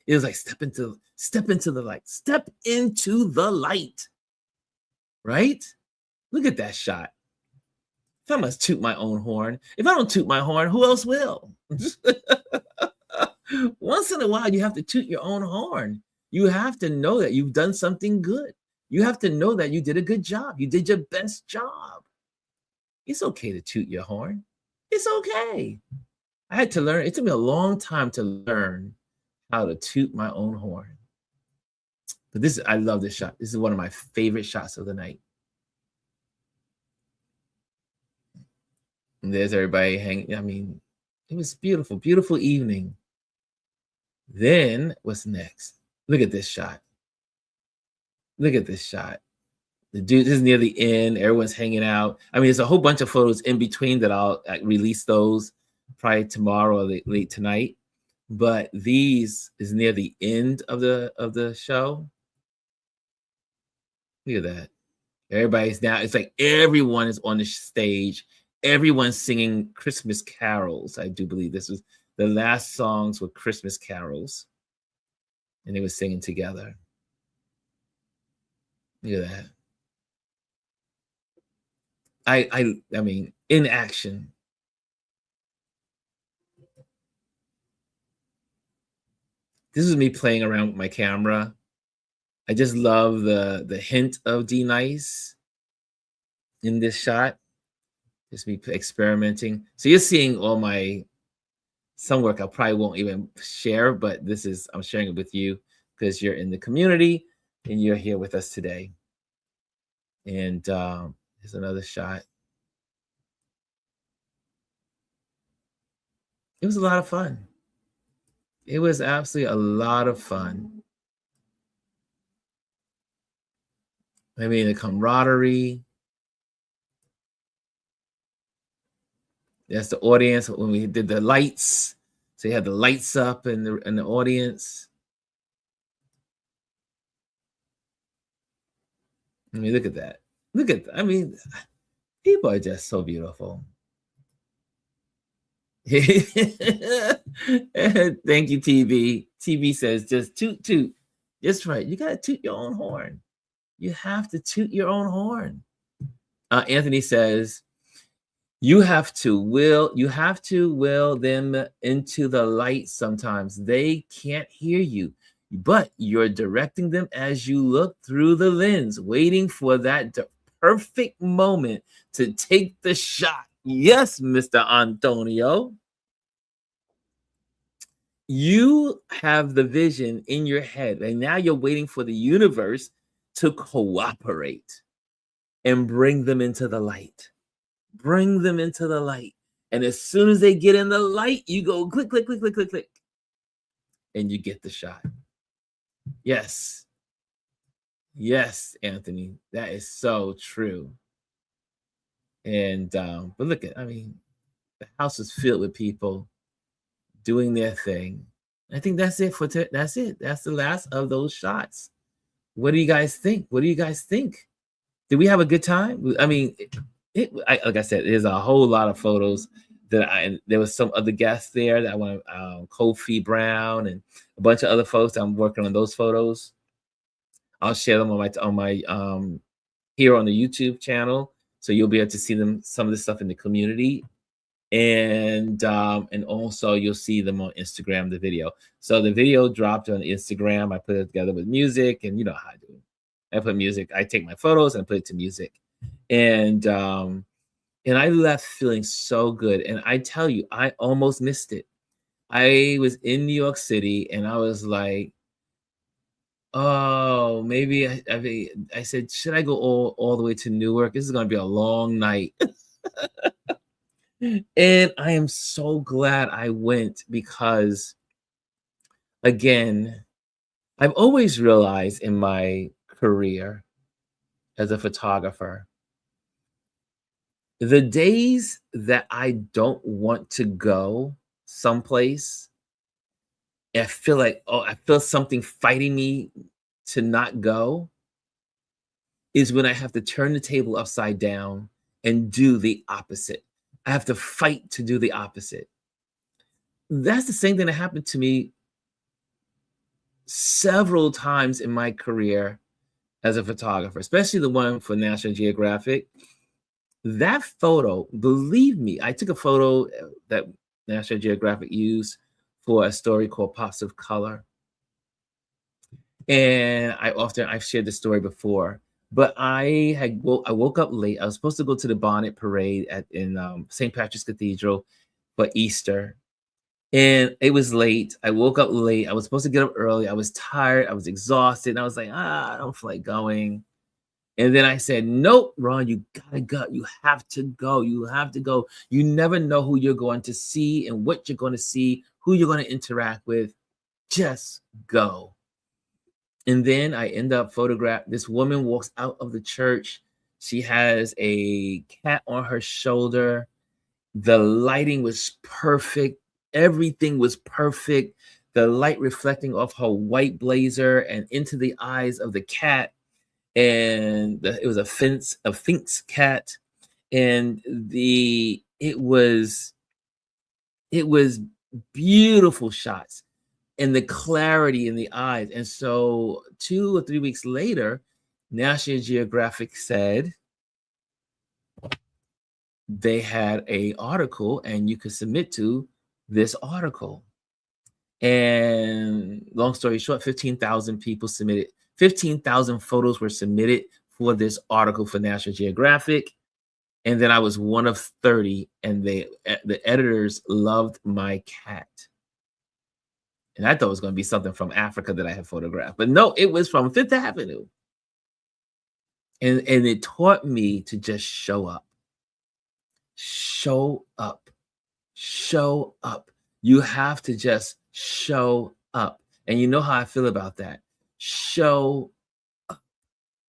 [SPEAKER 1] It was like step into the light. Step into the light. Right? Look at that shot. If I must toot my own horn, if I don't toot my horn, who else will? Once in a while, you have to toot your own horn. You have to know that you've done something good. You have to know that you did a good job. You did your best job. It's okay to toot your horn. It's okay. I had to learn. It took me a long time to learn how to toot my own horn. But I love this shot. This is one of my favorite shots of the night. And there's everybody hanging. I mean, it was beautiful, beautiful evening. Then what's next? Look at this shot. Look at this shot. The dude, this is near the end. Everyone's hanging out. I mean, there's a whole bunch of photos in between that I'll release those probably tomorrow or late tonight. But these is near the end of the show. Look at that. Everybody's now, it's like everyone is on the stage. Everyone's singing Christmas carols. I do believe this was the last songs were Christmas carols. And they were singing together. Look at that. I mean, in action. This is me playing around with my camera. I just love the hint of D Nice in this shot. Just me experimenting. So you're seeing all some work I probably won't even share, but I'm sharing it with you because you're in the community and you're here with us today. And here's another shot. It was a lot of fun. It was absolutely a lot of fun. I mean, the camaraderie. That's the audience when we did the lights. So you had the lights up in the audience. I mean, look at that. I mean, People are just so beautiful. Thank you, TV. TV says just toot toot. That's right. You gotta toot your own horn. You have to toot your own horn. Anthony says you have to will them into the light sometimes. They can't hear you, but you're directing them as you look through the lens, waiting for that perfect moment to take the shot. Yes, Mr. Antonio. You have the vision in your head, and now you're waiting for the universe to cooperate and bring them into the light. Bring them into the light. And as soon as they get in the light, you go click, click, click, click, click, click, and you get the shot. Yes. Yes, Anthony. That is so true. And but look at, I mean, the house is filled with people doing their thing. I think that's it for that's it. That's the last of those shots. What do you guys think? What do you guys think? Did we have a good time? I mean, like I said, there's a whole lot of photos and there was some other guests there that I want, Kofi Brown and a bunch of other folks. I'm working on those photos. I'll share them on my here on the YouTube channel, so you'll be able to see them, some of the stuff in the community, and also you'll see them on Instagram, the video. So the video dropped on Instagram. I put it together with music, and you know how I do. I put music. I take my photos and put it to music, and I left feeling so good. And I tell you, I almost missed it. I was in New York City, and I was like, oh, maybe I said, should I go all the way to Newark? This is going to be a long night. And I am so glad I went because, again, I've always realized in my career as a photographer, the days that I don't want to go someplace, I feel like, oh, I feel something fighting me to not go, is when I have to turn the table upside down and do the opposite. I have to fight to do the opposite. That's the same thing that happened to me several times in my career as a photographer, especially the one for National Geographic. That photo, believe me, I took a photo that National Geographic used for a story called Pops of Color. And I've shared this story before, but I woke up late. I was supposed to go to the bonnet parade in St. Patrick's Cathedral for Easter. And it was late. I woke up late. I was supposed to get up early. I was tired. I was exhausted. And I was like, I don't feel like going. And then I said, nope, Ron, you gotta go. You have to go. You have to go. You never know who you're going to see and what you're going to see, who you're going to interact with. Just go. And then I end up photographed. This woman walks out of the church. She has a cat on her shoulder. The lighting was perfect. Everything was perfect. The light reflecting off her white blazer and into the eyes of the cat. And it was a Finks cat. And it was beautiful shots and the clarity in the eyes. And so 2 or 3 weeks later, National Geographic said they had an article and you could submit to this article. And long story short, 15,000 people submitted. 15,000 photos were submitted for this article for National Geographic. And then I was one of 30, and the editors loved my cat. And I thought it was going to be something from Africa that I had photographed. But no, it was from Fifth Avenue. And it taught me to just show up. Show up. Show up. You have to just show up. And you know how I feel about that. Show up.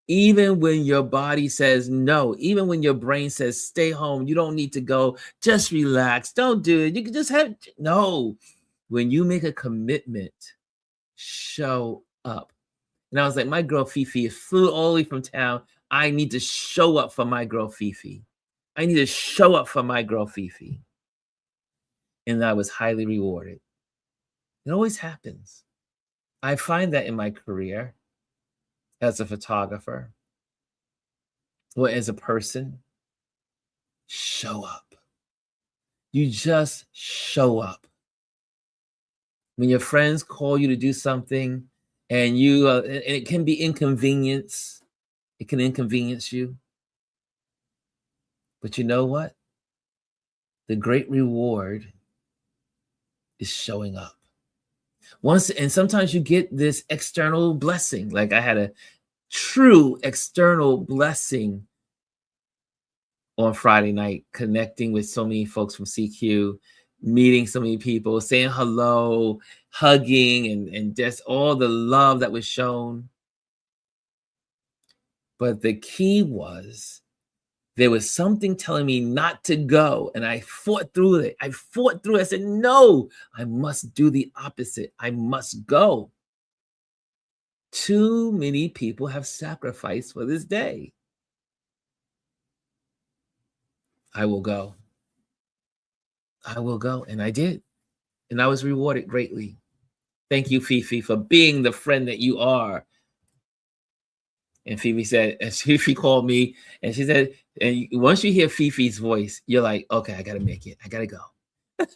[SPEAKER 1] Even when your body says no, even when your brain says stay home, you don't need to go, just relax, don't do it. You can just have, no. When you make a commitment, show up. And I was like, my girl Fifi flew all the way from town. I need to show up for my girl Fifi. I need to show up for my girl Fifi. And I was highly rewarded. It always happens. I find that in my career as a photographer or as a person, show up. You just show up. When your friends call you to do something and it can be inconvenience, it can inconvenience you. But you know what? The great reward is showing up. And sometimes you get this external blessing. Like I had a true external blessing on Friday night, connecting with so many folks from CQ, meeting so many people, saying hello, hugging, and just all the love that was shown. But the key was there was something telling me not to go, and I fought through it. I said, no, I must do the opposite. I must go. Too many people have sacrificed for this day. I will go. I will go. And I did. And I was rewarded greatly. Thank you, Fifi, for being the friend that you are. And Fifi said, and Fifi called me and she said, and once you hear Fifi's voice, you're like, okay, I got to make it. I got to go.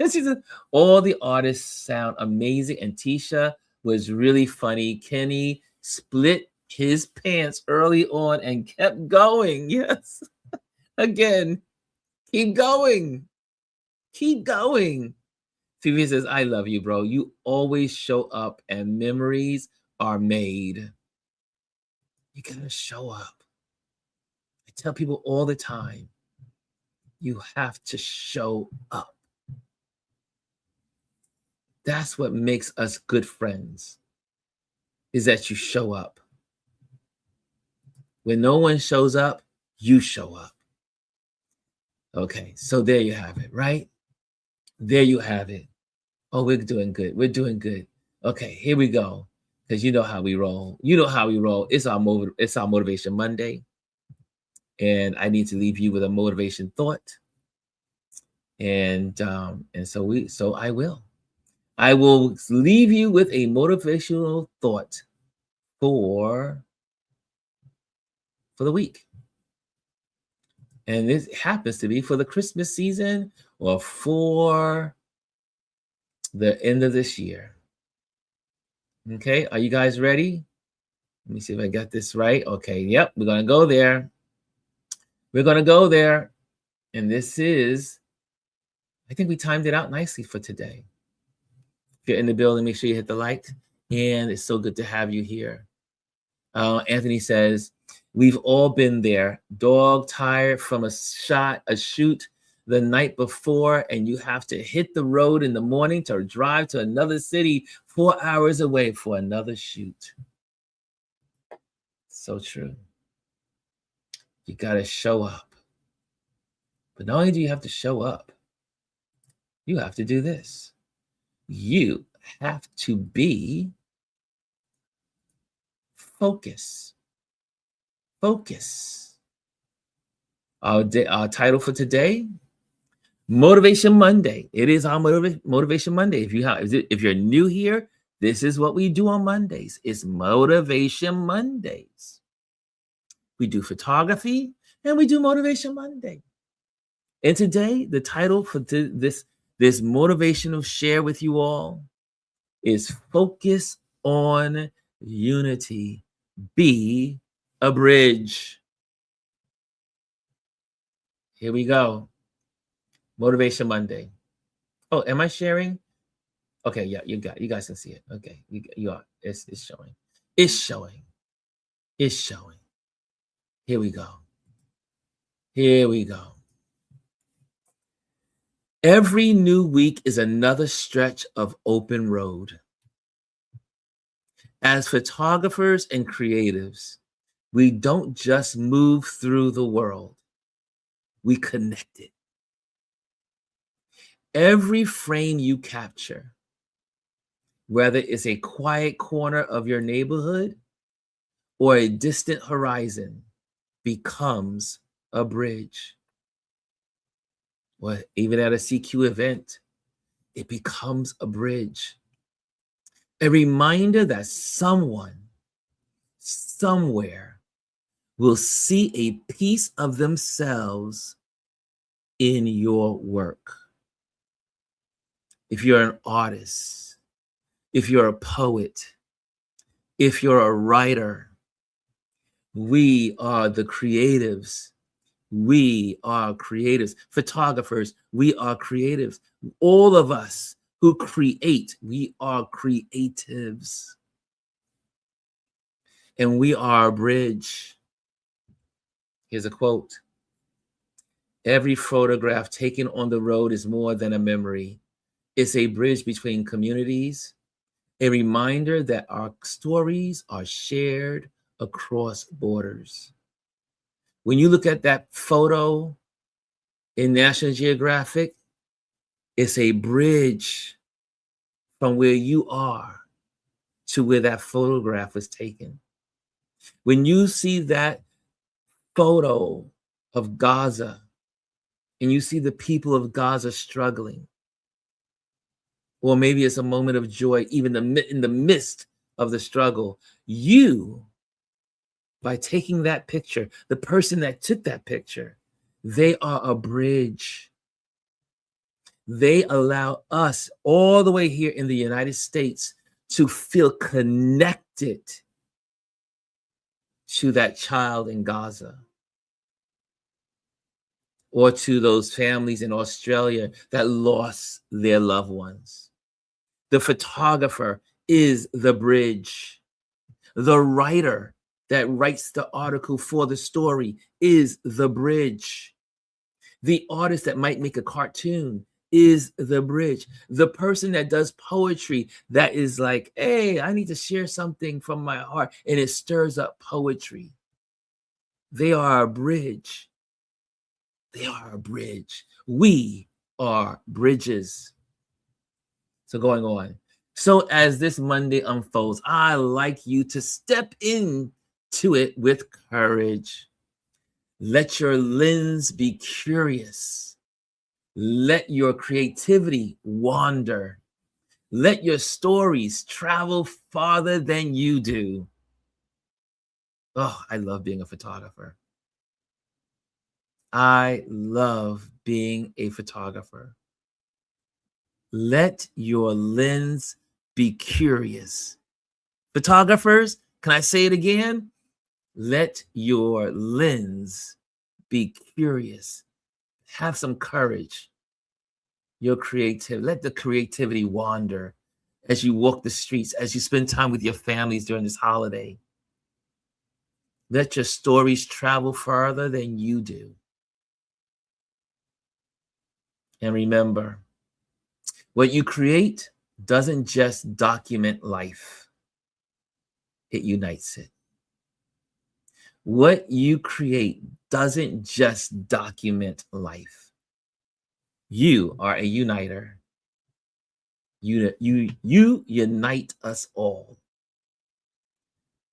[SPEAKER 1] She said, all the artists sound amazing. And Tisha was really funny. Kenny split his pants early on and kept going. Yes. Again, keep going. Keep going. Fifi says, I love you, bro. You always show up and memories are made. You gotta show up. I tell people all the time, you have to show up. That's what makes us good friends, is that you show up. When no one shows up, you show up. Okay, so there you have it, right? There you have it. Oh, we're doing good. We're doing good. Okay, here we go. Because you know how we roll. You know how we roll. It's our Motivation Monday. And I need to leave you with a motivation thought. And so I will. I will leave you with a motivational thought for the week. And this happens to be for the Christmas season or for the end of this year. Okay, are you guys ready? Let me see if I got this right. Okay, yep, we're going to go there. We're going to go there. And this is, I think we timed it out nicely for today. If you're in the building, make sure you hit the like. And it's so good to have you here. Anthony says, we've all been there. Dog tired from a shoot the night before, and you have to hit the road in the morning to drive to another city 4 hours away for another shoot. So true. You got to show up. But not only do you have to show up, you have to do this. You have to be focused. Focus. Our title for today, Motivation Monday. It is our Motivation Monday. If you're new here, this is what we do on Mondays. It's Motivation Mondays. We do photography and we do Motivation Monday. And today, the title for this motivational share with you all is Focus on Unity. Be a bridge. Here we go. Motivation Monday. Oh, am I sharing? Okay, yeah, you guys can see it. Okay, you are. It's showing. It's showing. It's showing. Here we go. Here we go. Every new week is another stretch of open road. As photographers and creatives, we don't just move through the world. We connect it. Every frame you capture, whether it's a quiet corner of your neighborhood or a distant horizon, becomes a bridge. Or even at a CQ event, it becomes a bridge. A reminder that someone, somewhere, will see a piece of themselves in your work. If you're an artist, if you're a poet, if you're a writer, we are the creatives. We are creatives. Photographers, we are creatives. All of us who create, we are creatives. And we are a bridge. Here's a quote. Every photograph taken on the road is more than a memory. It's a bridge between communities, a reminder that our stories are shared across borders. When you look at that photo in National Geographic, it's a bridge from where you are to where that photograph was taken. When you see that photo of Gaza and you see the people of Gaza struggling, or maybe it's a moment of joy, even in the midst of the struggle, you, by taking that picture, the person that took that picture, they are a bridge. They allow us all the way here in the United States to feel connected to that child in Gaza, or to those families in Australia that lost their loved ones. The photographer is the bridge. The writer that writes the article for the story is the bridge. The artist that might make a cartoon is the bridge. The person that does poetry that is like, hey, I need to share something from my heart, and it stirs up poetry. They are a bridge. They are a bridge. We are bridges. So going on. So as this Monday unfolds, I like you to step into it with courage. Let your lens be curious. Let your creativity wander. Let your stories travel farther than you do. Oh, I love being a photographer. I love being a photographer. Let your lens be curious. Photographers, can I say it again? Let your lens be curious. Have some courage. Your creativity, let the creativity wander as you walk the streets, as you spend time with your families during this holiday. Let your stories travel farther than you do. And remember, what you create doesn't just document life, it unites it. What you create doesn't just document life. You are a uniter. You unite us all.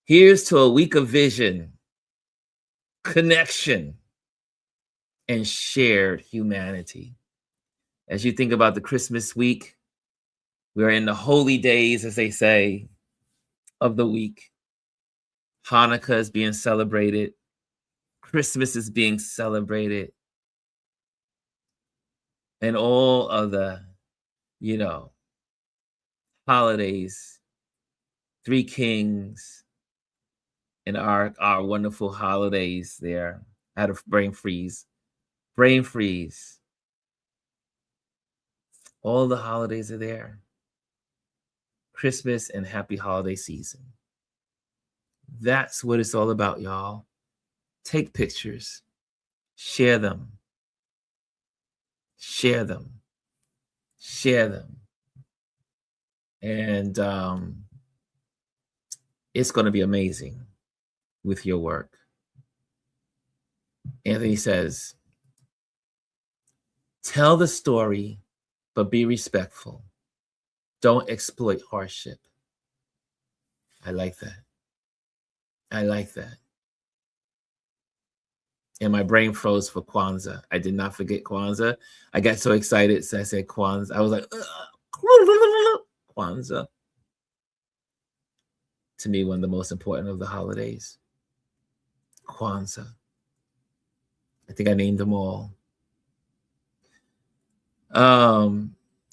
[SPEAKER 1] Here's to a week of vision, connection, and shared humanity. As you think about the Christmas week, we're in the holy days, as they say, of the week. Hanukkah is being celebrated. Christmas is being celebrated. And all of the, holidays, Three Kings, and our wonderful holidays there. I had a brain freeze. Brain freeze. All the holidays are there. Christmas and happy holiday season. That's what it's all about, y'all. Take pictures. Share them. Share them. Share them. And it's going to be amazing with your work. Anthony says, tell the story, but be respectful. Don't exploit hardship. I like that. I like that. And my brain froze for Kwanzaa. I did not forget Kwanzaa. I got so excited, so I said Kwanzaa. I was like, Kwanzaa. To me, one of the most important of the holidays. Kwanzaa. I think I named them all.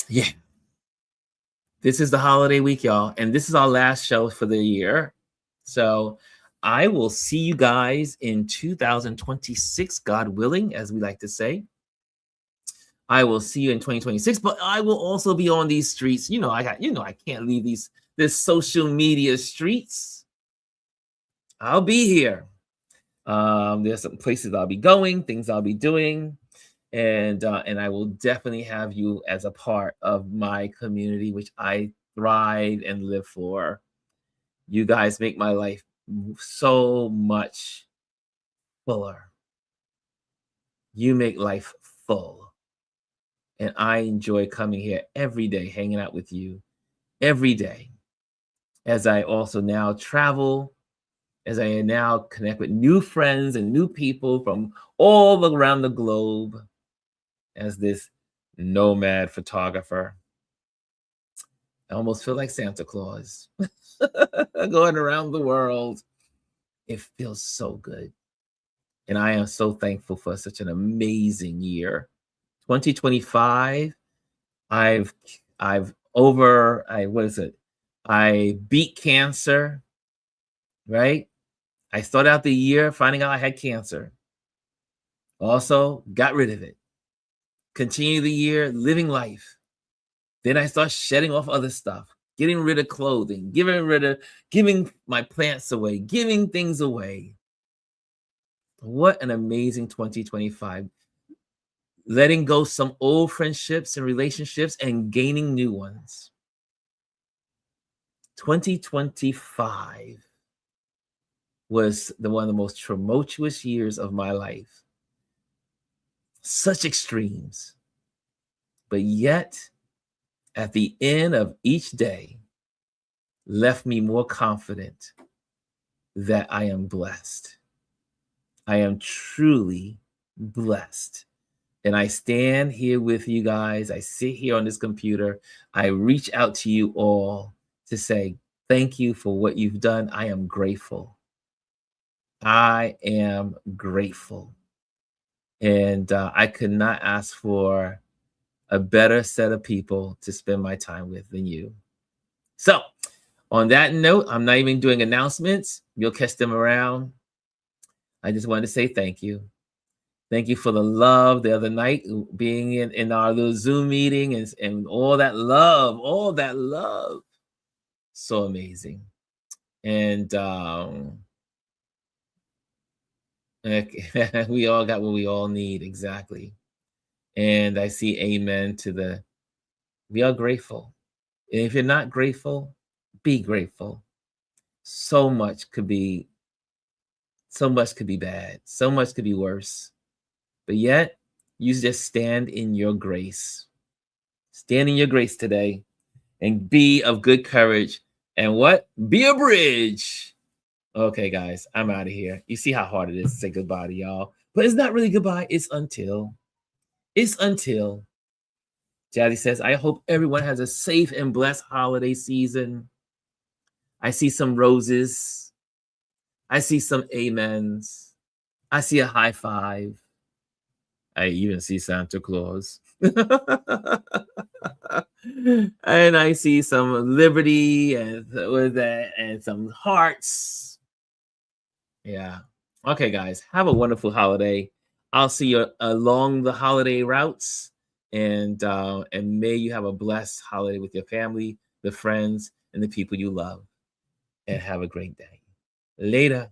[SPEAKER 1] Yeah. This is the holiday week, y'all, and this is our last show for the year. So I will see you guys in 2026, God willing, as we like to say. I will see you in 2026, but I will also be on these streets. I can't leave this social media streets. I'll be here. There's some places I'll be going, things I'll be doing, and I will definitely have you as a part of my community, which I thrive and live for. You guys make my life so much fuller. You make life full. And I enjoy coming here every day, hanging out with you every day. As I also now travel, as I now connect with new friends and new people from all around the globe as this nomad photographer. I almost feel like Santa Claus going around the world. It feels so good. And I am so thankful for such an amazing year. 2025, I beat cancer, right? I started out the year finding out I had cancer. Also, got rid of it. Continue the year living life. Then I start shedding off other stuff, getting rid of clothing, giving my plants away, giving things away. What an amazing 2025. Letting go some old friendships and relationships and gaining new ones. 2025 was one of the most tumultuous years of my life. Such extremes. But yet, at the end of each day, left me more confident that I am blessed. I am truly blessed. And I stand here with you guys. I sit here on this computer. I reach out to you all to say, thank you for what you've done. I am grateful. I am grateful. And I could not ask for a better set of people to spend my time with than you. So on that note, I'm not even doing announcements. You'll catch them around. I just wanted to say thank you. Thank you for the love the other night, being in our little Zoom meeting and all that love. So amazing. And we all got what we all need, exactly. And I see amen to we are grateful. And if you're not grateful, be grateful. So much could be bad. So much could be worse. But yet, you just stand in your grace. Stand in your grace today and be of good courage. And what? Be a bridge. Okay, guys, I'm out of here. You see how hard it is to say goodbye to y'all. But it's not really goodbye. It's until. Jazzy says, I hope everyone has a safe and blessed holiday season. I see some roses. I see some amens. I see a high five. I even see Santa Claus. And I see some liberty and some hearts. Yeah. Okay, guys, have a wonderful holiday. I'll see you along the holiday routes, and may you have a blessed holiday with your family, the friends, and the people you love. And have a great day. Later.